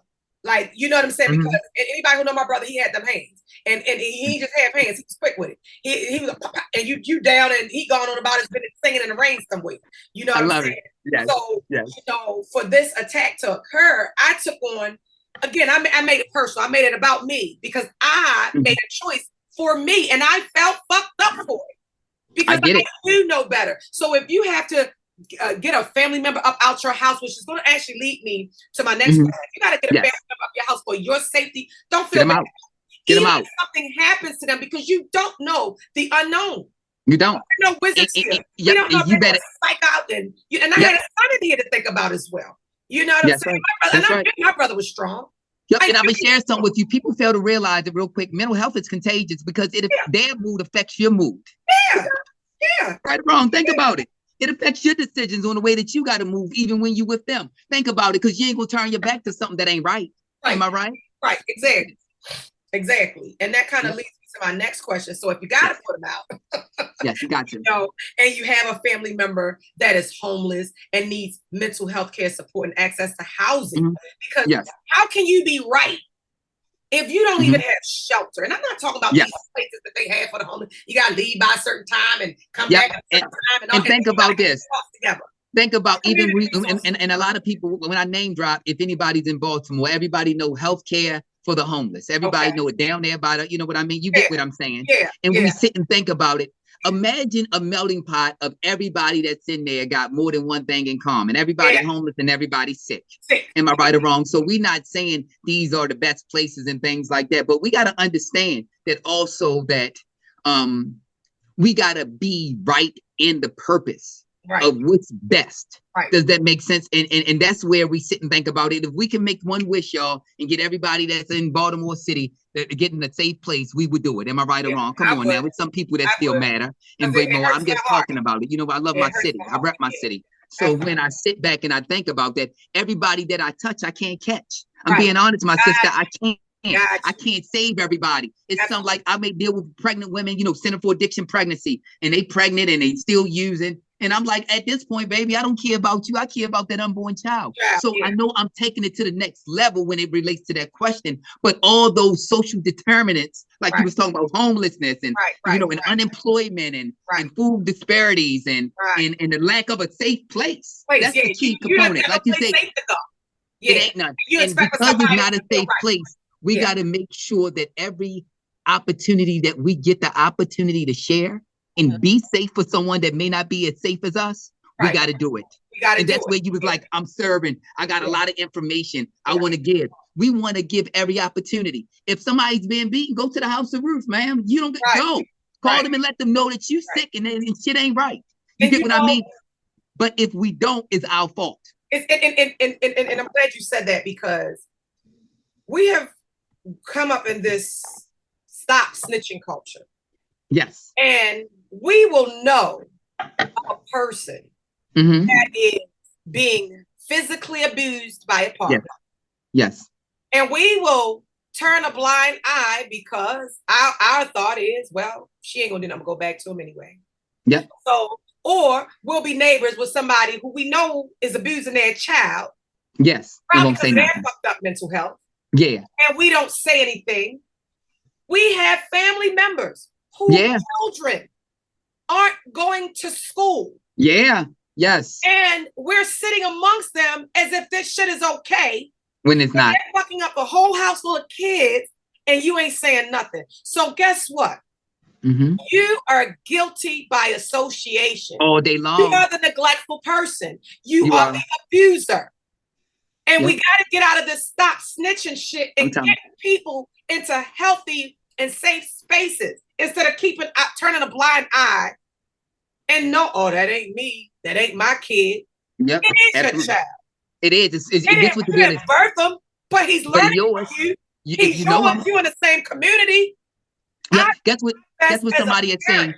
Like, you know what I'm saying? Mm-hmm. Because anybody who know my brother, he had them hands, and he just had hands. He was quick with it. He was and you down, and he gone on about his business singing in the rain somewhere. You know what I'm saying? Yes. So yes. you know, for this attack to occur, I took on again. I made it personal. I made it about me because I made a choice for me, and I felt fucked up for it because I do know better. So if you have to get a family member up out your house, which is going to actually lead me to my next question. You got to get a family member up your house for your safety. Don't feel bad. Get them out. If something happens to them, because you don't know the unknown. You don't. No wizards here. You don't know if you better psych out. And I had a son in here to think about as well. You know what I'm saying? Right. My brother was strong. Yep, and I'm gonna share something with you. People fail to realize it real quick. Mental health is contagious because their mood affects your mood. Yeah. Right or wrong. Think about it. It affects your decisions on the way that you got to move, even when you with them. Think about it, because you ain't gonna turn your back to something that ain't right. Am I right? Right. Exactly. And that kind of leads me to my next question. So if you got to put them out, yes, you got to. You know, and you have a family member that is homeless and needs mental health care support and access to housing, because how can you be right if you don't even have shelter? And I'm not talking about these places that they have for the homeless. You got to leave by a certain time and come back at a certain time. And think about this. Think about even and a lot of people, when I name drop, if anybody's in Baltimore, everybody know healthcare for the homeless. Everybody know it down there by the, you know what I mean? You get what I'm saying? And we sit and think about it. Imagine a melting pot of everybody that's in there got more than one thing in common. Everybody homeless and everybody sick. Am I right or wrong? So we're not saying these are the best places and things like that, but we got to understand that also that we got to be right in the purpose of what's best. Does that make sense? And that's where we sit and think about it. If we can make one wish, y'all, and get everybody that's in Baltimore City that get in a safe place, we would do it. Am I right or wrong? Come on now. With some people that still matter and bring more. I'm just talking about it. You know, I love my city. I rep my city. So when I sit back and I think about that, everybody that I touch, I can't catch. I'm being honest, my sister. I can't. I can't save everybody. It's something like I may deal with pregnant women, you know, Center for Addiction Pregnancy, and they pregnant and they still using. And I'm like, at this point, baby, I don't care about you. I care about that unborn child. So I know I'm taking it to the next level when it relates to that question. But all those social determinants, like you was talking about homelessness and you know, and unemployment and food disparities and the lack of a safe place. That's the key component. Like you say, it ain't none. And because it's not a safe place, we got to make sure that every opportunity that we get the opportunity to share and be safe for someone that may not be as safe as us, we got to do it. And that's where you was like, I'm serving. I got a lot of information I want to give. We want to give every opportunity. If somebody's being beaten, go to the House of Ruth, ma'am. You don't go. Call them and let them know that you sick and shit ain't right. You get what I mean? But if we don't, it's our fault. And I'm glad you said that, because we have come up in this stop snitching culture. Yes. And we will know a person that is being physically abused by a partner. Yes. And we will turn a blind eye because our thought is, well, she ain't gonna do nothing, go back to him anyway. Yeah. So, or we'll be neighbors with somebody who we know is abusing their child. Yes. Probably because of their fucked up mental health. Yeah. and we don't say anything. We have family members whose children aren't going to school. Yeah. Yes. And we're sitting amongst them as if this shit is okay. When it's not. They're fucking up a whole house full of kids and you ain't saying nothing. So guess what? You are guilty by association. All day long. You are the neglectful person. You are the abuser. And we got to get out of this stop snitching shit and get people into healthy and safe spaces instead of turning a blind eye and no, oh, that ain't me. That ain't my kid. Yep. It is your child. It is. It gets what the deal is. Birth him, but he's learning from you. He's showing you in the same community. Yeah, guess what somebody is saying,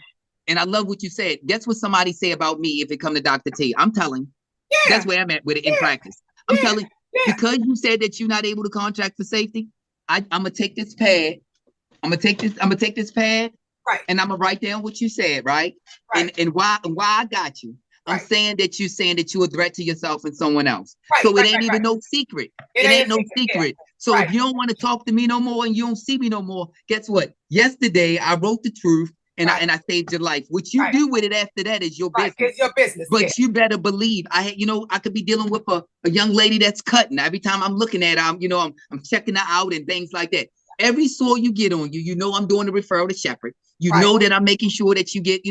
and I love what you said. Guess what somebody say about me if it come to Dr. T? I'm telling. That's where I'm at with it in practice. I'm telling because you said that you're not able to contract for safety. I'm gonna take this pad. I'm gonna take this pad. Right. And I'm gonna write down what you said. Right. And why I got you. I'm saying that you're a threat to yourself and someone else. So it ain't even no secret. It ain't no secret. So if you don't want to talk to me no more and you don't see me no more, guess what? Yesterday I wrote the truth and I saved your life. What you do with it after that is your business. It's your business. But you better believe I could be dealing with a young lady that's cutting. Every time I'm looking at her, I'm checking her out and things like that. Every soil you get on you, I'm doing the referral to Shepherd. You know that I'm making sure that you get,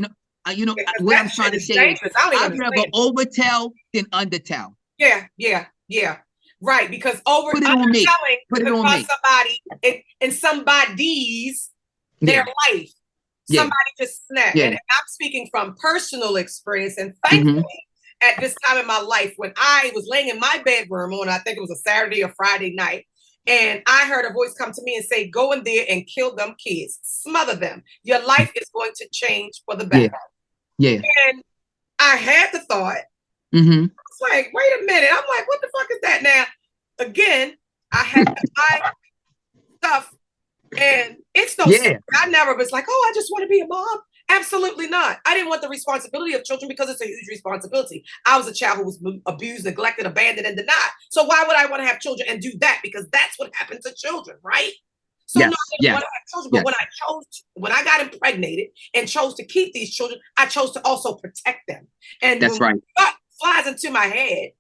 what I'm trying to say is I'd rather overtell than undertell. Yeah. Right, because put it on me. Put it on me. Somebody in somebody's their life. Somebody just snapped. And I'm speaking from personal experience. And thankfully, at this time in my life, when I was laying in my bedroom on, I think it was a Saturday or Friday night, and I heard a voice come to me and say, go in there and kill them kids. Smother them. Your life is going to change for the better. Yeah. And I had the thought, it's like, wait a minute. I'm like, what the fuck is that now? Again, I had to buy stuff and it's no secret. I never was like, oh, I just want to be a mom. Absolutely not. I didn't want the responsibility of children because it's a huge responsibility. I was a child who was abused, neglected, abandoned, and denied. So why would I want to have children and do that? Because that's what happens to children, right? So no, I didn't want to have children, but when I got impregnated and chose to keep these children, I chose to also protect them. And that's when thought flies into my head,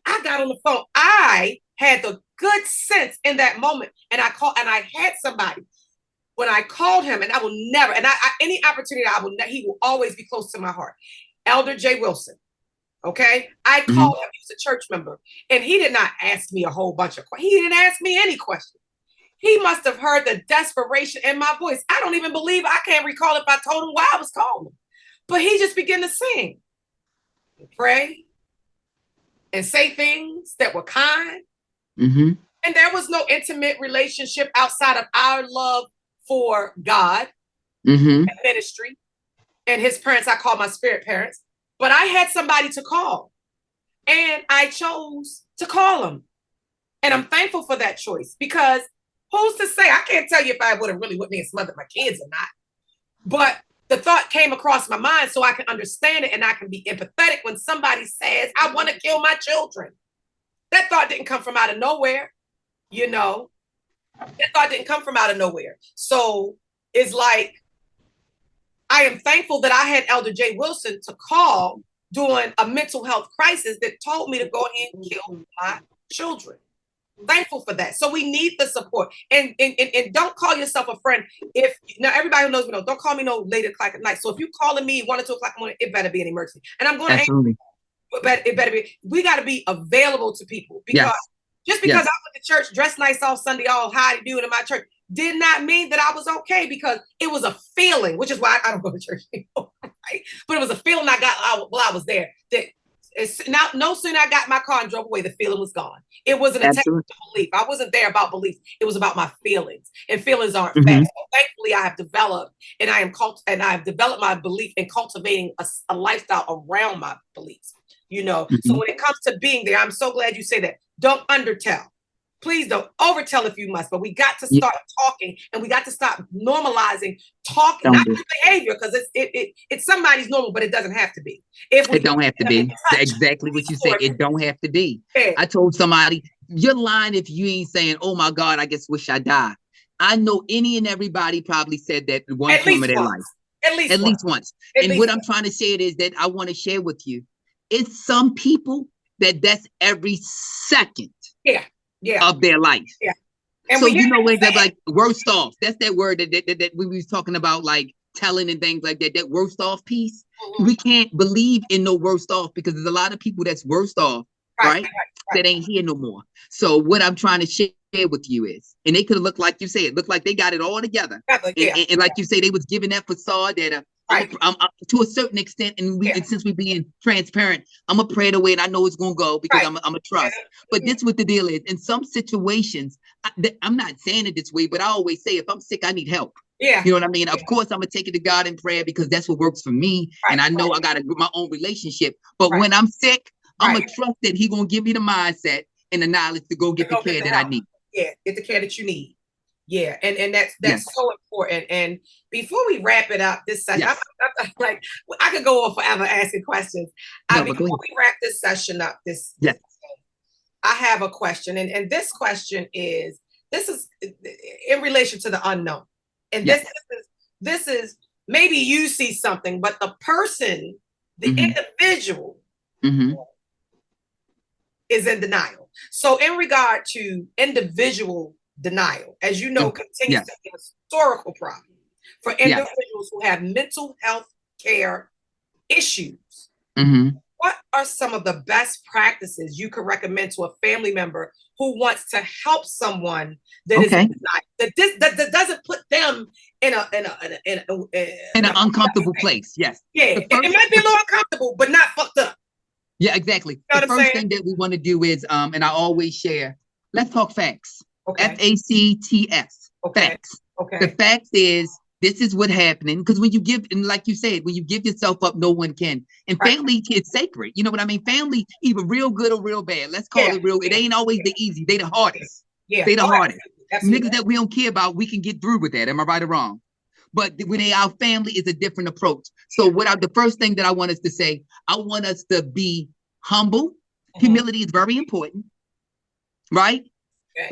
I got on the phone. I had the good sense in that moment, and I had somebody. When I called him, and I will never, and any opportunity he will always be close to my heart. Elder J. Wilson. Okay. I called him. He was a church member, and he did not ask me a whole bunch of questions. He didn't ask me any questions. He must have heard the desperation in my voice. I don't even believe, I can't recall if I told him why I was calling him, but he just began to sing and pray and say things that were kind. And there was no intimate relationship outside of our love for God and ministry and his parents. I call my spirit parents, but I had somebody to call and I chose to call him. And I'm thankful for that choice because who's to say? I can't tell you if I would have really went me and smothered my kids or not, but the thought came across my mind so I can understand it and I can be empathetic when somebody says, I want to kill my children. That thought didn't come from out of nowhere, That thought didn't come from out of nowhere. So it's like, I am thankful that I had Elder J. Wilson to call during a mental health crisis that told me to go ahead and kill my children. Thankful for that. So we need the support. And don't call yourself a friend. Now everybody who knows me knows, don't call me no late o'clock at night. So if you're calling me 1 or 2 o'clock in the morning, it better be an emergency. And I'm going to answer. But it better be. We got to be available to people because just because I went to church dressed nice all Sunday, all how to do it in my church, did not mean that I was okay because it was a feeling, which is why I don't go to church anymore, right? But it was a feeling I got while I was there. That no sooner I got my car and drove away, the feeling was gone. It wasn't a technical belief. I wasn't there about beliefs. It was about my feelings, and feelings aren't facts. So thankfully, I have developed, and I have developed my belief in cultivating a lifestyle around my beliefs. So when it comes to being there, I'm so glad you say that. Don't undertell. Please don't overtell if you must, but we got to start talking and we got to stop normalizing talking, not your behavior, because it's somebody's normal, but it doesn't have to be. It don't have to be. Exactly what you said. It don't have to be. I told somebody you're lying if you ain't saying, "Oh my God, I just wish I died." I know any and everybody probably said that at one point of their life. At least At once. least once. At And least what once. I'm trying to say is that I want to share with you. It's some people that's every second of their life. Yeah. And so we you know when they're like worst off. That's that word that we was talking about, like telling and things like that. That worst off piece. Mm-hmm. We can't believe in no worst off because there's a lot of people that's worst off, right? That ain't here no more. So what I'm trying to share with you is, and they could look like you said, look like they got it all together. And like you say, they was giving that facade that I'm to a certain extent, and since we being transparent, I'm gonna pray it away, and I know it's gonna go because I'm a trust. But this what the deal is. In some situations, I'm not saying it this way, but I always say if I'm sick, I need help. Yeah. You know what I mean? Of course, I'm gonna take it to God in prayer because that's what works for me, and I know I got my own relationship. But when I'm sick, I'm gonna trust that He gonna give me the mindset and the knowledge to go get the care that I need. Yeah, get the care that you need. Yeah, and that's so important. And before we wrap it up, this session, I'm like, I could go on forever asking questions. Before we wrap this session up, I have a question, and this question is in relation to the unknown, and this is maybe you see something, but the person, the individual, is in denial. So in regard to individual denial, as you know, continues to be a historical problem for individuals who have mental health care issues. What are some of the best practices you could recommend to a family member who wants to help someone that is in denial, that doesn't put them in an uncomfortable place? Yes. It might be a little uncomfortable, but not fucked up. Yeah, exactly. The first thing that we want to do is, and I always share, let's talk facts. FACTS. Facts. The fact is, this is what happening. Because when you give, and like you said, when you give yourself up, no one can. And family is sacred. You know what I mean? Family, either real good or real bad. Let's call it real. It ain't always the easy. They the hardest. They the hardest. Niggas that we don't care about, we can get through with that. Am I right or wrong? But when our family is a different approach. So the first thing that I want us to say, I want us to be humble. Humility is very important, right?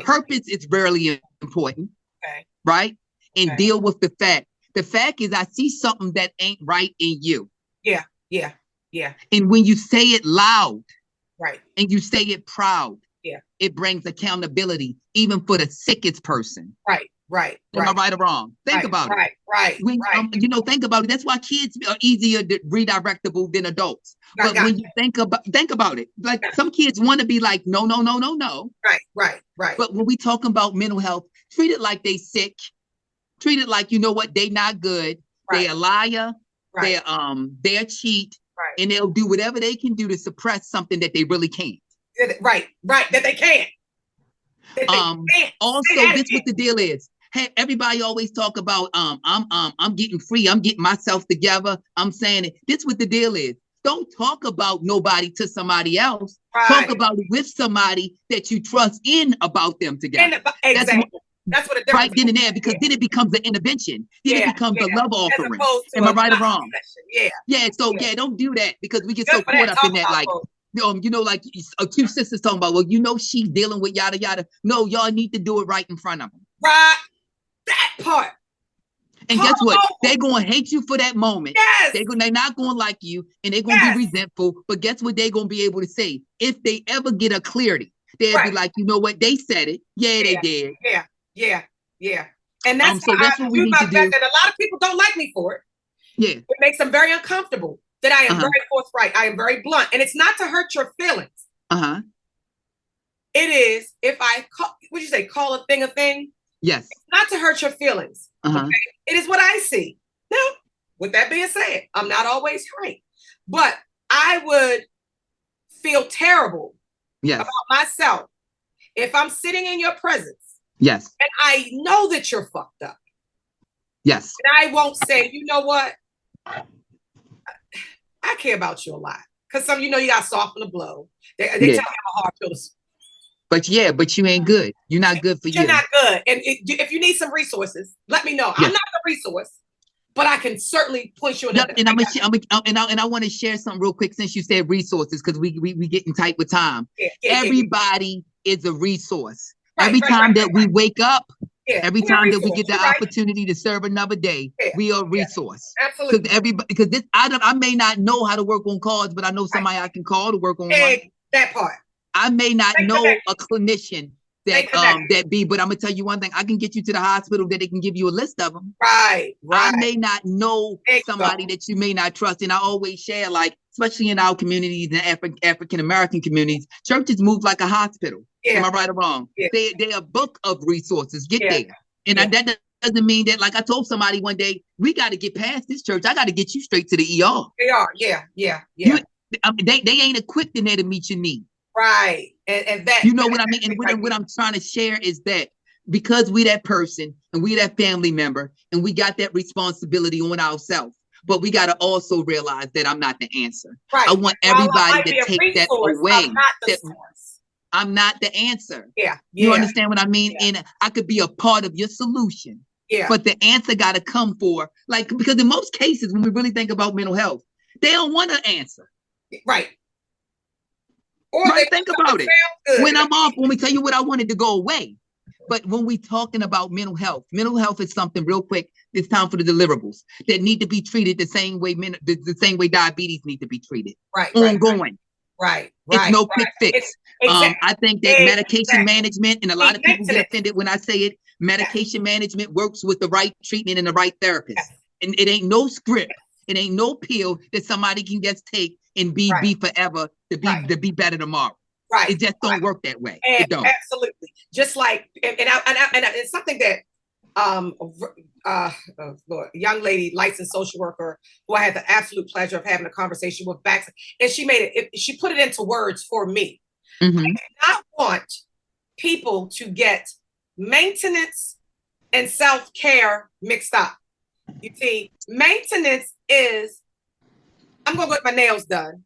Purpose is very important, right? And deal with the fact. The fact is, I see something that ain't right in you. Yeah. And when you say it loud, and you say it proud, it brings accountability, even for the sickest person. Right. Am I right or wrong? Think about it. Think about it. That's why kids are easier to redirectable than adults. But when you think about it, like some kids want to be like, no. Right. But when we talk about mental health, treat it like they sick. Treat it like, you know what, they not good. They a liar. They're a cheat. And they'll do whatever they can do to suppress something that they really can't. Right. That they can't. Also, this what the deal is. Hey, everybody always talk about I'm getting free, I'm getting myself together. I'm saying it. This what the deal is. Don't talk about nobody to somebody else. Talk about it with somebody that you trust in about them together. That's what a difference right then and there, because then it becomes an intervention. Then it becomes a love offering. Am I right or wrong? Don't do that, because we get so caught up in that, like, like two sisters talking about, well, she's dealing with yada yada. No, y'all need to do it right in front of them. Right. That part. And guess what? They're going to hate you for that moment. They're not going to like you, and they're going to be resentful. But guess what they're going to be able to say? If they ever get a clarity, they'll be like, you know what? They said it. Yeah, they did. Yeah. And that's what we need to do. And a lot of people don't like me for it. Yeah. It makes them very uncomfortable that I am very forthright. I am very blunt. And it's not to hurt your feelings. It is, if I call a thing a thing? Yes. It's not to hurt your feelings. Okay? It is what I see. Now, with that being said, I'm not always right. But I would feel terrible about myself if I'm sitting in your presence. Yes. And I know that you're fucked up. Yes. And I won't say, you know what? I care about you a lot. Because you got to soften the blow. They tell me I'm a hard pill to swallow. But you ain't good. You're not good for you. You're not good. And if you need some resources, let me know. I'm not the resource, but I can certainly point you in that. And I want to share something real quick, since you said resources, because we getting tight with time. Everybody is a resource. Right, Every right, time right, that right, we right. wake up, Yeah, every we're a time that we resource. get the You're right. opportunity to serve another day, Yeah, we are a yeah, resource. absolutely. Because this, I may not know how to work on cards, but I know somebody I can call to work on one. That part. I may not Make know connection. a clinician Make connection. but I'm gonna tell you one thing. I can get you to the hospital that they can give you a list of them. Right, I right. may not know somebody that you may not trust, and I always share, like, especially in our communities and African American communities, churches move like a hospital. Yeah. Am I right or wrong? Yeah. They're a book of resources. Get Yeah. there, and that doesn't mean that, like I told somebody one day, we got to get past this church. I got to get you straight to the ER. They are. Yeah, yeah, yeah. They ain't equipped in there to meet your need. Right, and that, you know what I mean. And what I'm trying to share is that because we that person and we that family member and we got that responsibility on ourselves, but we got to also realize that I'm not the answer. Right. I want everybody to take that away. I'm not the answer. Yeah. You understand what I mean? Yeah. And I could be a part of your solution. Yeah. But the answer got to come because in most cases, when we really think about mental health, they don't want an answer. Right. Or think about it. When I'm off, when we tell you what I wanted to go away. But when we talking about mental health is something real quick. It's time for the deliverables that need to be treated the same way the same way diabetes need to be treated. Right. Ongoing. Right. It's no quick fix. I think that medication management, and a lot of people get offended when I say it, medication management works with the right treatment and the right therapist. Yes. And it ain't no script. It ain't no pill that somebody can just take and be forever to be better tomorrow. Right. It just don't work that way. And it don't. Absolutely. Just like, and it's something that young lady, licensed social worker, who I had the absolute pleasure of having a conversation with back, and she put it into words for me. Mm-hmm. I do not want people to get maintenance and self-care mixed up. You see, maintenance is, I'm gonna get my nails done.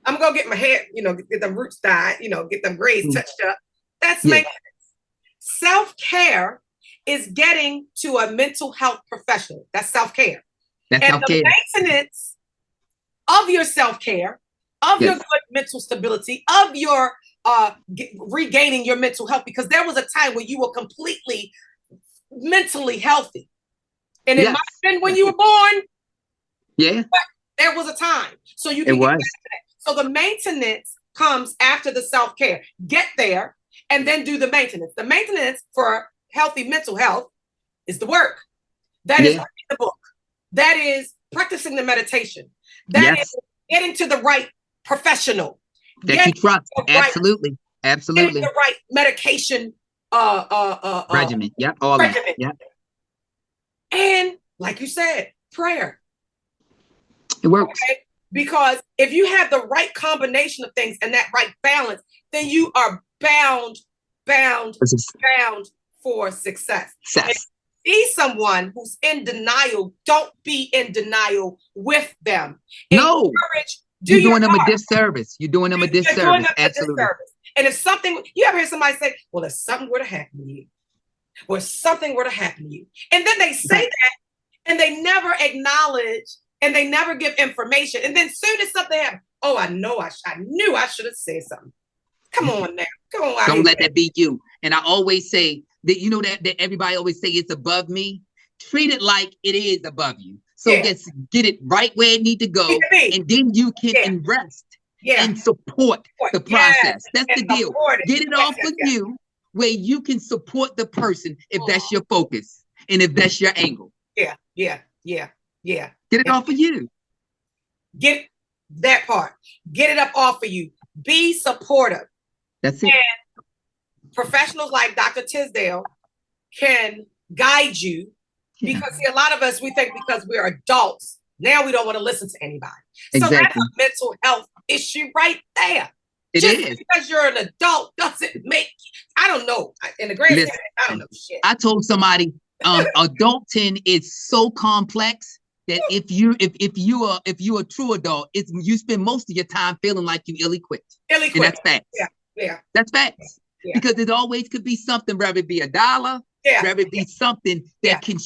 I'm gonna get my hair, get them roots dyed, get them braids touched up. That's maintenance. Self-care is getting to a mental health professional. That's self-care. And self-care. The maintenance of your self-care, of your good mental stability, of your regaining your mental health, because there was a time when you were completely mentally healthy. And it might have been when you were born. Yeah. But there was a time. So you can get back to that. So the maintenance comes after the self-care. Get there and then do the maintenance. The maintenance for healthy mental health is the work. That is reading the book. That is practicing the meditation. That is getting to the right professional. That you trust. Absolutely. Absolutely. The right medication regimen. Yep. All regimen. That. Yep. And like you said, prayer. It works. Okay? Because if you have the right combination of things and that right balance, then you are bound for success. See someone who's in denial, don't be in denial with them. No. You're doing them a disservice. You're doing them a disservice. Absolutely. And if something, you ever hear somebody say, well, if something were to happen to you, or something were to happen to you. And then they say that and they never acknowledge and they never give information. And then soon as something happens, oh, I knew I should have said something. Come on now. Come on. Don't let that be you. And I always say that, that everybody always say it's above me. Treat it like it is above you. So just get it right where it need to go. And then you can rest and support the process. That's the deal. Get it off of you, where you can support the person if that's your focus and if that's your angle. Yeah. Get it off of you. Get that part. Get it up off of you. Be supportive. That's it. And professionals like Dr. Tisdale can guide you because see, a lot of us, we think because we're adults, now we don't want to listen to anybody. So that's a mental health issue right there. It is. Because you're an adult doesn't make, I don't know. In the grand scheme, I don't know shit. I told somebody, adulting is so complex that if you're a true adult, you spend most of your time feeling like you ill-equipped. And that's facts. Yeah. That's facts. Yeah. Because it always could be something, whether it be $1, whether it be something that can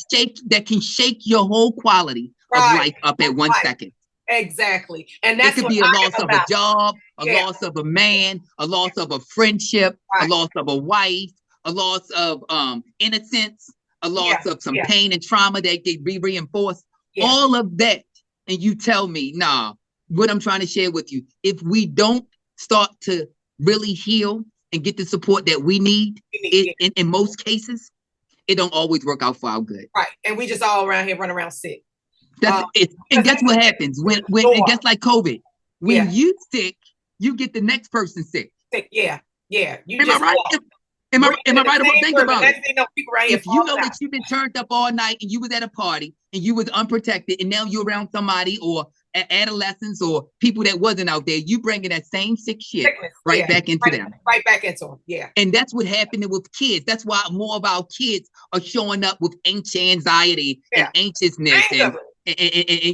shake your whole quality of life up at 1 second. Exactly. And It that's could what be a I loss am of a about. job, a Yeah. loss of a man, a loss of a friendship, a Right. loss of a wife, a loss of innocence, a Yeah. loss of some Yeah. pain and trauma that they be reinforced. Yeah. All of that. And you tell me, nah, what I'm trying to share with you, if we don't start to really heal and get the support that we need, We need, yeah. in most cases, it don't always work out for our good. Right. And we just all around here running around sick. That's it. And guess what happens when it gets like COVID? When Yeah. you sick, you get the next person sick. Sick. Yeah. Yeah. You Am I just right? Am I breathing in the right about same think room, and about it? next thing you know, people right here If you falling know out. that you've been turned up all night and you was at a party and you was unprotected and now you're around somebody or adolescents or people that wasn't out there, you bringing that same sick shit Sickness. right Yeah. back into them. Right back into them. Yeah. And that's what happened with kids. That's why more of our kids are showing up with anxiety and anxiousness and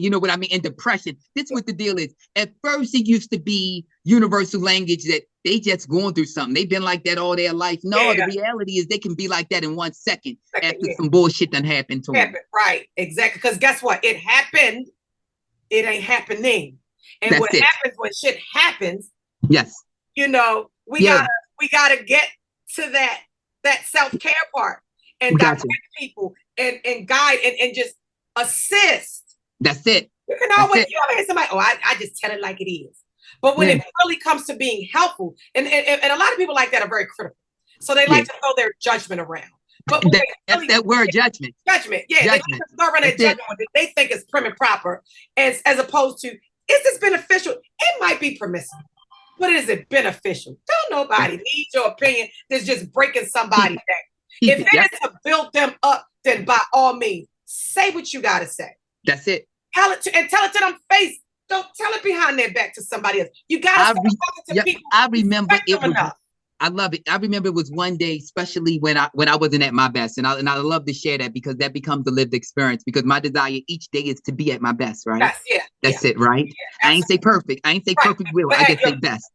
you know what I mean, and depression. This is what the deal is. At first, it used to be universal language that they just going through something. They've been like that all their life. No, the reality is they can be like that in 1 second after some bullshit done happened to them. Right, exactly. Because guess what? It happened. It ain't happening. And That's what it. happens when shit happens? Yes. You know, we gotta get to that self-care part and direct people and guide and just assist. That's it. You can always, you ever hear somebody, oh, I just tell it like it is. But when it really comes to being helpful, and a lot of people like that are very critical. So they like to throw their judgment around. But that's that word, judgment. Judgment. Yeah, judgment. They like to throw around that judgment when they think is prim and proper, as opposed to, is this beneficial? It might be permissible. But is it beneficial? Don't nobody need your opinion that's just breaking somebody down. If it is to build them up, then by all means, say what you got to say. That's it. Tell it to them face. Don't tell it behind their back to somebody else. You got to to people. I remember it was enough. I love it. I remember it was one day, especially when I wasn't at my best, and I love to share that because that becomes a lived experience. Because my desire each day is to be at my best, right? That's it, right? I ain't say perfect. I ain't say perfect will. I just say best,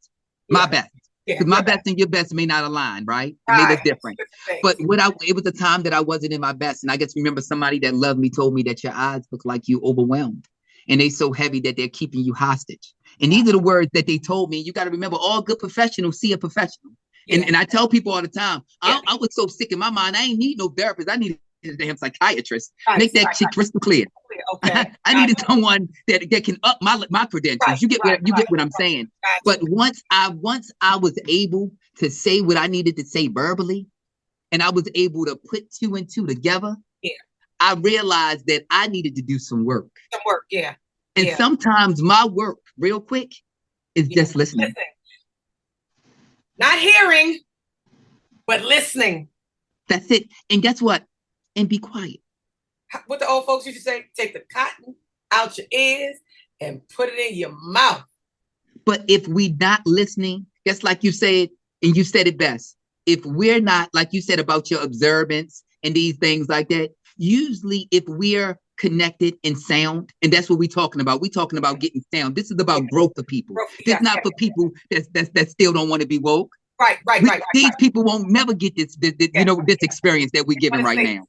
my best. Because my best and your best may not align, right? It may look different. But it was a time that I wasn't in my best, and I just remember somebody that loved me told me that your eyes look like you overwhelmed, and they so heavy that they're keeping you hostage. And these are the words that they told me. You got to remember, all good professionals see a professional. And I tell people all the time, I was so sick in my mind, I ain't need no therapist. I needed a damn psychiatrist. Make that shit crystal clear. Okay. I needed someone that can up my credentials. You get what I'm saying. But once I was able to say what I needed to say verbally, and I was able to put 2 and 2 together, I realized that I needed to do some work. And sometimes my work, real quick, is just listening. Not hearing, but listening. That's it. And guess what? And be quiet. What the old folks used to say, take the cotton out your ears and put it in your mouth. But if we're not listening, just like you said, and you said it best, if we're not, like you said about your observance and these things like that, usually if we're connected in sound, and that's what we're talking about. We're talking about getting sound. This is about growth of people. This is not for people that still don't want to be woke. Right. These people won't never get this experience that we're giving right now.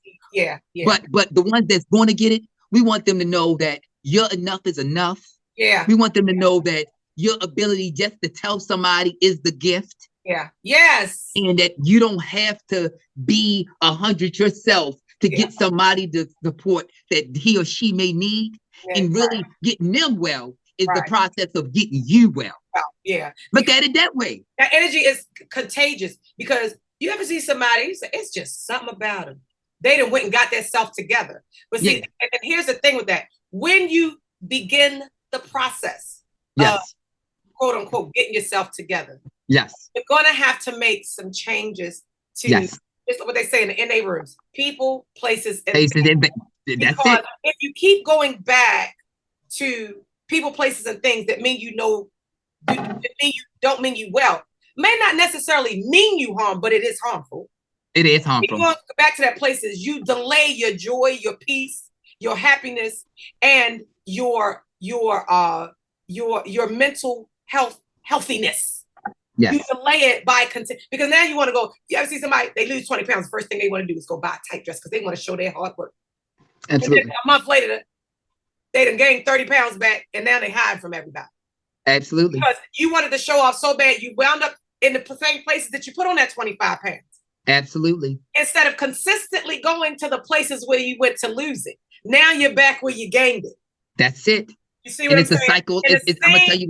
But the ones that's going to get it, we want them to know that your enough is enough. We want them to know that your ability just to tell somebody is the gift. And that you don't have to be 100 yourself to get somebody the support that he or she may need. And really getting them well is the process of getting you well. Look at it that way. That energy is contagious, because you ever see somebody, you say, it's just something about them. They done went and got their self together. But see, and here's the thing with that. When you begin the process of, quote unquote, getting yourself together, you're going to have to make some changes to just what they say in the NA rooms: people, places, and things. Because if you keep going back to people, places, and things that mean don't mean you well, may not necessarily mean you harm, but it is harmful. It is harmful. If you go back to that places, you delay your joy, your peace, your happiness, and your mental healthiness. You delay it by because now you want to go. You ever see somebody, they lose 20 pounds, the first thing they want to do is go buy a tight dress because they want to show their hard work. Absolutely. And then a month later, they done gained 30 pounds back and now they hide from everybody. Absolutely. Because you wanted to show off so bad, you wound up in the same places that you put on that 25 pounds. Absolutely. Instead of consistently going to the places where you went to lose it. Now you're back where you gained it. That's it. You see what and I'm it's saying? a cycle. I'm gonna tell you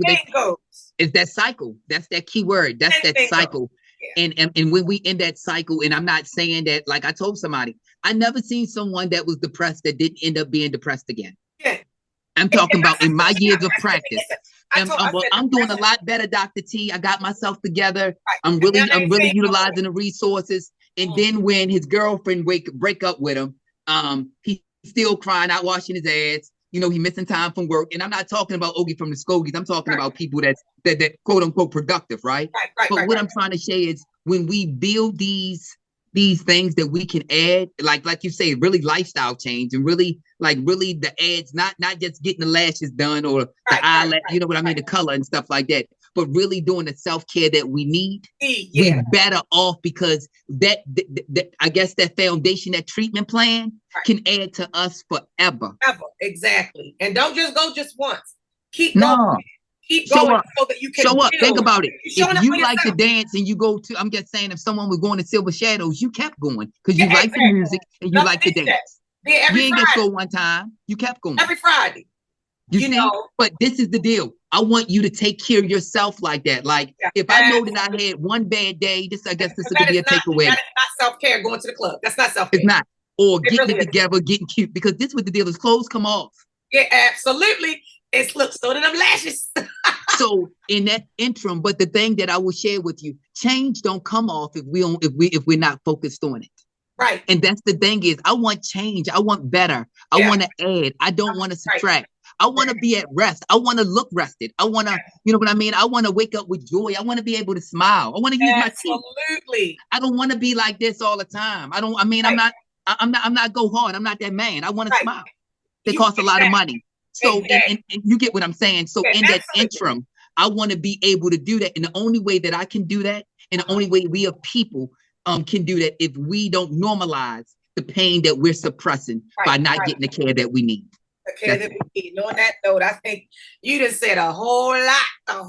it's that cycle. That's that key word. That's that cycle. Yeah. And when we in that cycle, and I'm not saying that, like I told somebody, I never seen someone that was depressed that didn't end up being depressed again. Yeah. I'm talking about in my years of practice. I'm doing a lot better, Dr. T. I got myself together. Right. I'm really utilizing the resources. And then when his girlfriend break up with him, he's still crying, out washing his ass. You know, he missing time from work. And I'm not talking about Ogie from the Skogies. I'm talking about people that quote unquote productive, right? But what I'm trying to say is when we build these things that we can add, like you say, really lifestyle change, and really the ads, not just getting the lashes done or the eyelash, you know what I mean, the color and stuff like that, but really doing the self-care that we need. Yeah. We're better off because that I guess that foundation, that treatment plan can add to us forever. Exactly. And don't just go just once. Keep going. Keep going so that you can show up. Build. Think about it. If you like to dance and you go to, I'm just saying, if someone was going to Silver Shadows, you kept going because you like the music and you like to dance. Yeah, you ain't just go one time. You kept going. Every Friday. You see? Know. But this is the deal. I want you to take care of yourself like that. Like if I know that I had one bad day, I guess this could be a takeaway. That is not self-care going to the club. That's not self-care. It's not. Or getting it together, getting cute, because this is what the deal is. Clothes come off. Yeah, absolutely. It's look, so do them lashes. So in that interim, but the thing that I will share with you, change don't come off if we're not focused on it. Right. And that's the thing is, I want change. I want better. I want to add. I don't want to subtract. I want to be at rest. I want to look rested. I want to, you know what I mean? I want to wake up with joy. I want to be able to smile. I want to use my teeth. Absolutely. I don't want to be like this all the time. I'm not go hard. I'm not that man. I want to smile. They cost a lot of money. So, and you get what I'm saying? So in that interim, I want to be able to do that. And the only way that I can do that, and the only way we as people can do that, if we don't normalize the pain that we're suppressing by not getting the care that we need. The care that we need. On that note, I think you just said a whole lot.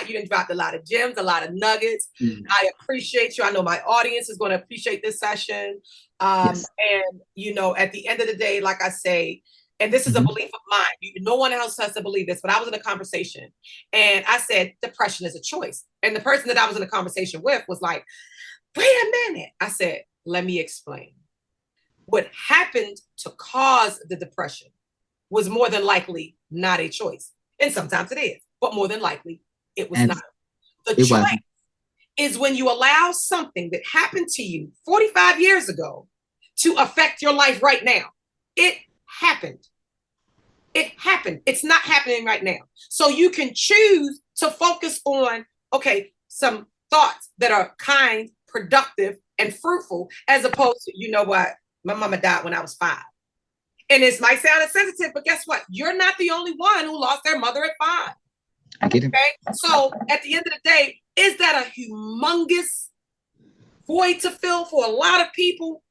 You done dropped a lot of gems, a lot of nuggets. I appreciate you. I know my audience is going to appreciate this session. And, you know, at the end of the day, like I say, and this is a belief of mine. No one else has to believe this, but I was in a conversation and I said, depression is a choice. And the person that I was in a conversation with was like, wait a minute. I said, let me explain. What happened to cause the depression was more than likely not a choice. And sometimes it is, but more than likely it was not. The choice is when you allow something that happened to you 45 years ago to affect your life right now. It happened. It happened. It's not happening right now. So you can choose to focus on, okay, some thoughts that are kind, productive, and fruitful, as opposed to, you know what, my mama died when I was 5. And this might sound insensitive, but guess what? You're not the only one who lost their mother at 5. I get it. Okay? So at the end of the day, is that a humongous void to fill for a lot of people?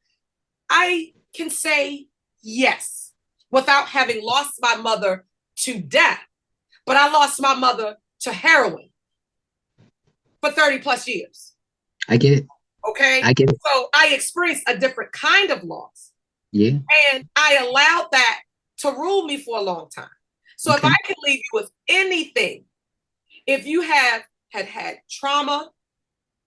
I can say yes, without having lost my mother to death. But I lost my mother to heroin for 30 plus years. I get it. Okay? I get it. So I experienced a different kind of loss. Yeah. And I allowed that to rule me for a long time. So if I can leave you with anything, if you have had trauma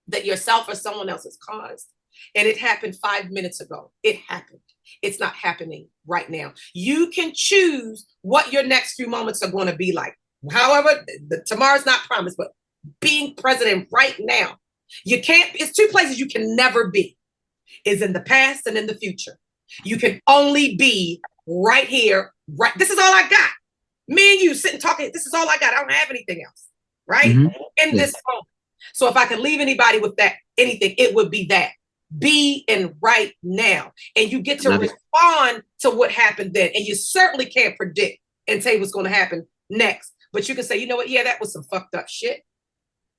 that yourself or someone else has caused, and it happened 5 minutes ago, it happened. It's not happening right now. You can choose what your next few moments are going to be like. However, tomorrow's not promised, but being present right now. You can't, it's 2 places you can never be, is in the past and in the future. You can only be right here, right. This is all I got. Me and you sitting talking, this is all I got. I don't have anything else, right? In this moment. So if I can leave anybody with that, anything, it would be that. Be in right now. And you get to respond to what happened then. And you certainly can't predict and say what's going to happen next. But you can say, you know what? Yeah, that was some fucked up shit.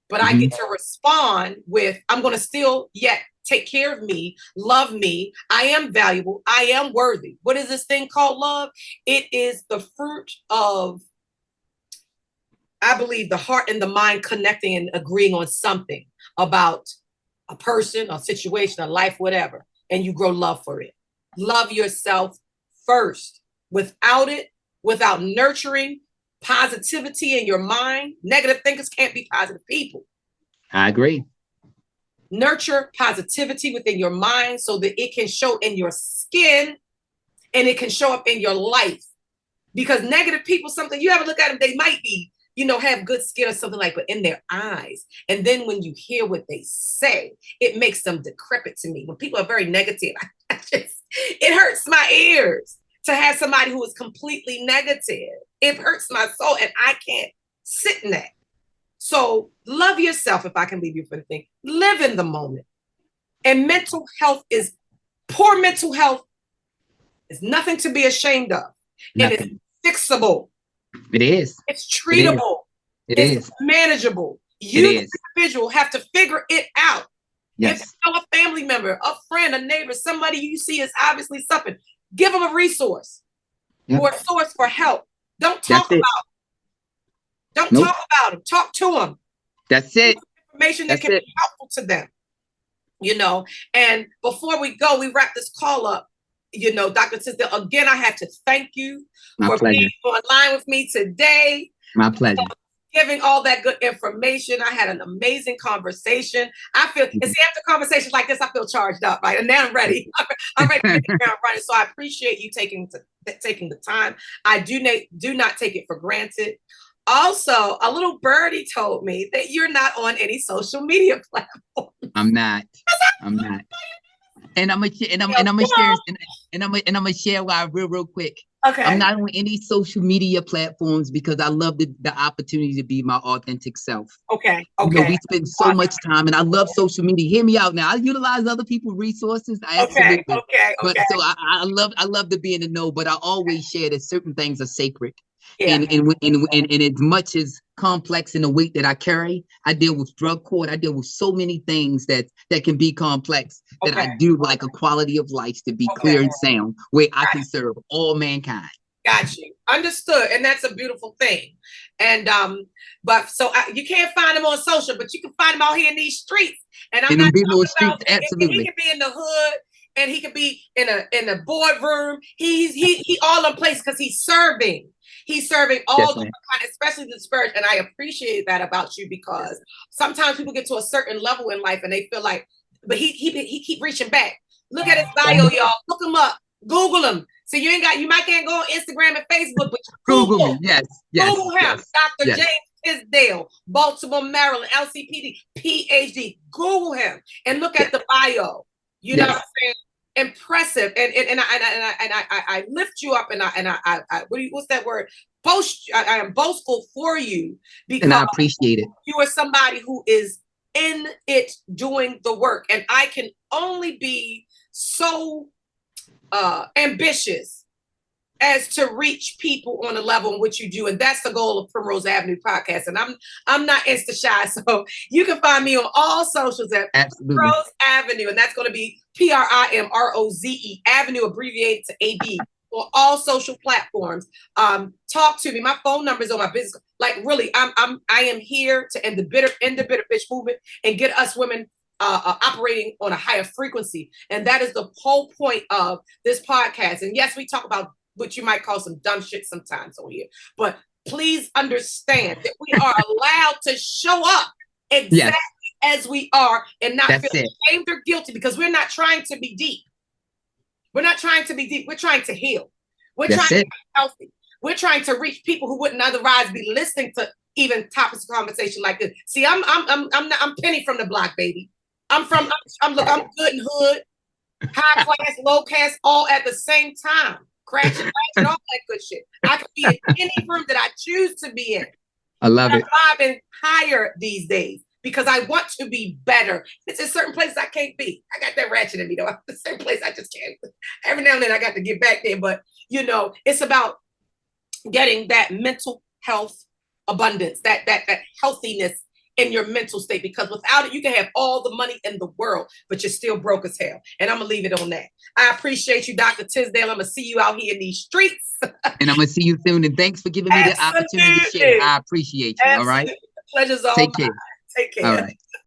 but I get to respond with, I'm going to still yet take care of me, love me. I am valuable. I am worthy. What is this thing called love? It is the fruit of, I believe, the heart and the mind connecting and agreeing on something about a person, a situation, a life, whatever, and you grow love for it. Love yourself first. Without it, without nurturing positivity in your mind, negative thinkers can't be positive people. I agree. Nurture positivity within your mind so that it can show in your skin and it can show up in your life. Because negative people, something you ever look at them, they might be, have good skin or something like, but in their eyes. And then when you hear what they say, it makes them decrepit to me. When people are very negative, it hurts my ears to have somebody who is completely negative. It hurts my soul and I can't sit in that. So love yourself, if I can leave you for the thing. Live in the moment. And mental health is, poor mental health is nothing to be ashamed of. Nothing. It is fixable. It is. It's treatable. It's manageable. You, the individual, have to figure it out. Yes. If you know a family member, a friend, a neighbor, somebody you see is obviously suffering, give them a resource or a source for help. Don't talk about them. Don't talk about them. Talk to them. That's it. Information that can be helpful to them. And before we go, we wrap this call up. Dr. Tisdale, again, I have to thank you for being online with me today. My pleasure. Giving all that good information. I had an amazing conversation. I feel, and see, after conversations like this, I feel charged up, right? And now I'm ready. I'm ready to hit the ground running. So I appreciate you taking the time. I do not take it for granted. Also, a little birdie told me that you're not on any social media platform. I'm not. And I'm gonna share why real quick. Okay. I'm not on any social media platforms because I love the opportunity to be my authentic self. Okay. We spend so much time, and I love social media. Hear me out now. I utilize other people's resources. Absolutely. Okay. But so I love to be in the know, but I always share that certain things are sacred. Yeah. And as much as complex in the weight that I carry, I deal with drug court. I deal with so many things that can be complex that I do like a quality of life to be clear and sound where I can serve all mankind. Got you. Understood. And that's a beautiful thing. And but so you can't find him on social, but you can find him out here in these streets. And I'm not talking about, absolutely. He can be in the hood and he can be in a boardroom. He all in place because he's serving. He's serving all the kind, especially the disparate. And I appreciate that about you because sometimes people get to a certain level in life and they feel like, but he keep reaching back. Look at his bio, y'all. Look him up. Google him. So you might can't go on Instagram and Facebook, but Google him. Yes. Google him. Dr. James Tisdale, Baltimore, Maryland, LCPD, PhD. Google him and look at the bio. You know what I'm saying? Impressive, and I lift you up, and I what's that word? Boast. I am boastful for you because and I appreciate it. You are somebody who is in it doing the work, and I can only be so ambitious as to reach people on a level in which you do, and that's the goal of Primrose Avenue podcast. And I'm not Insta shy, so you can find me on all socials at Primrose Avenue, and that's going to be PRIMROZE Avenue, abbreviated to AB, on all social platforms. Talk to me. My phone number is on my business. Like really, I am here to end the bitter bitch movement and get us women operating on a higher frequency, and that is the whole point of this podcast. And yes, we talk about what you might call some dumb shit sometimes on here, but please understand that we are allowed to show up exactly as we are and not feel ashamed or guilty, because we're not trying to be deep. We're not trying to be deep. We're trying to heal. We're trying to be healthy. We're trying to reach people who wouldn't otherwise be listening to even topics of conversation like this. See, I'm Penny from the block, baby. I'm good and hood, high class, low class, all at the same time. Crashing, all that good shit. I can be in any room that I choose to be in. I love it. I'm driving higher these days because I want to be better. It's in certain places I can't be. I got that ratchet in me though. The same place I just can't. Every now and then I got to get back there, but it's about getting that mental health abundance, that healthiness in your mental state, because without it, you can have all the money in the world, but you're still broke as hell. And I'm gonna leave it on that. I appreciate you, Dr. Tisdale. I'm gonna see you out here in these streets. And I'm gonna see you soon. And thanks for giving me the opportunity to share. I appreciate you. Absolutely. All right. Pleasure's all Take mine. care. Take care. All right.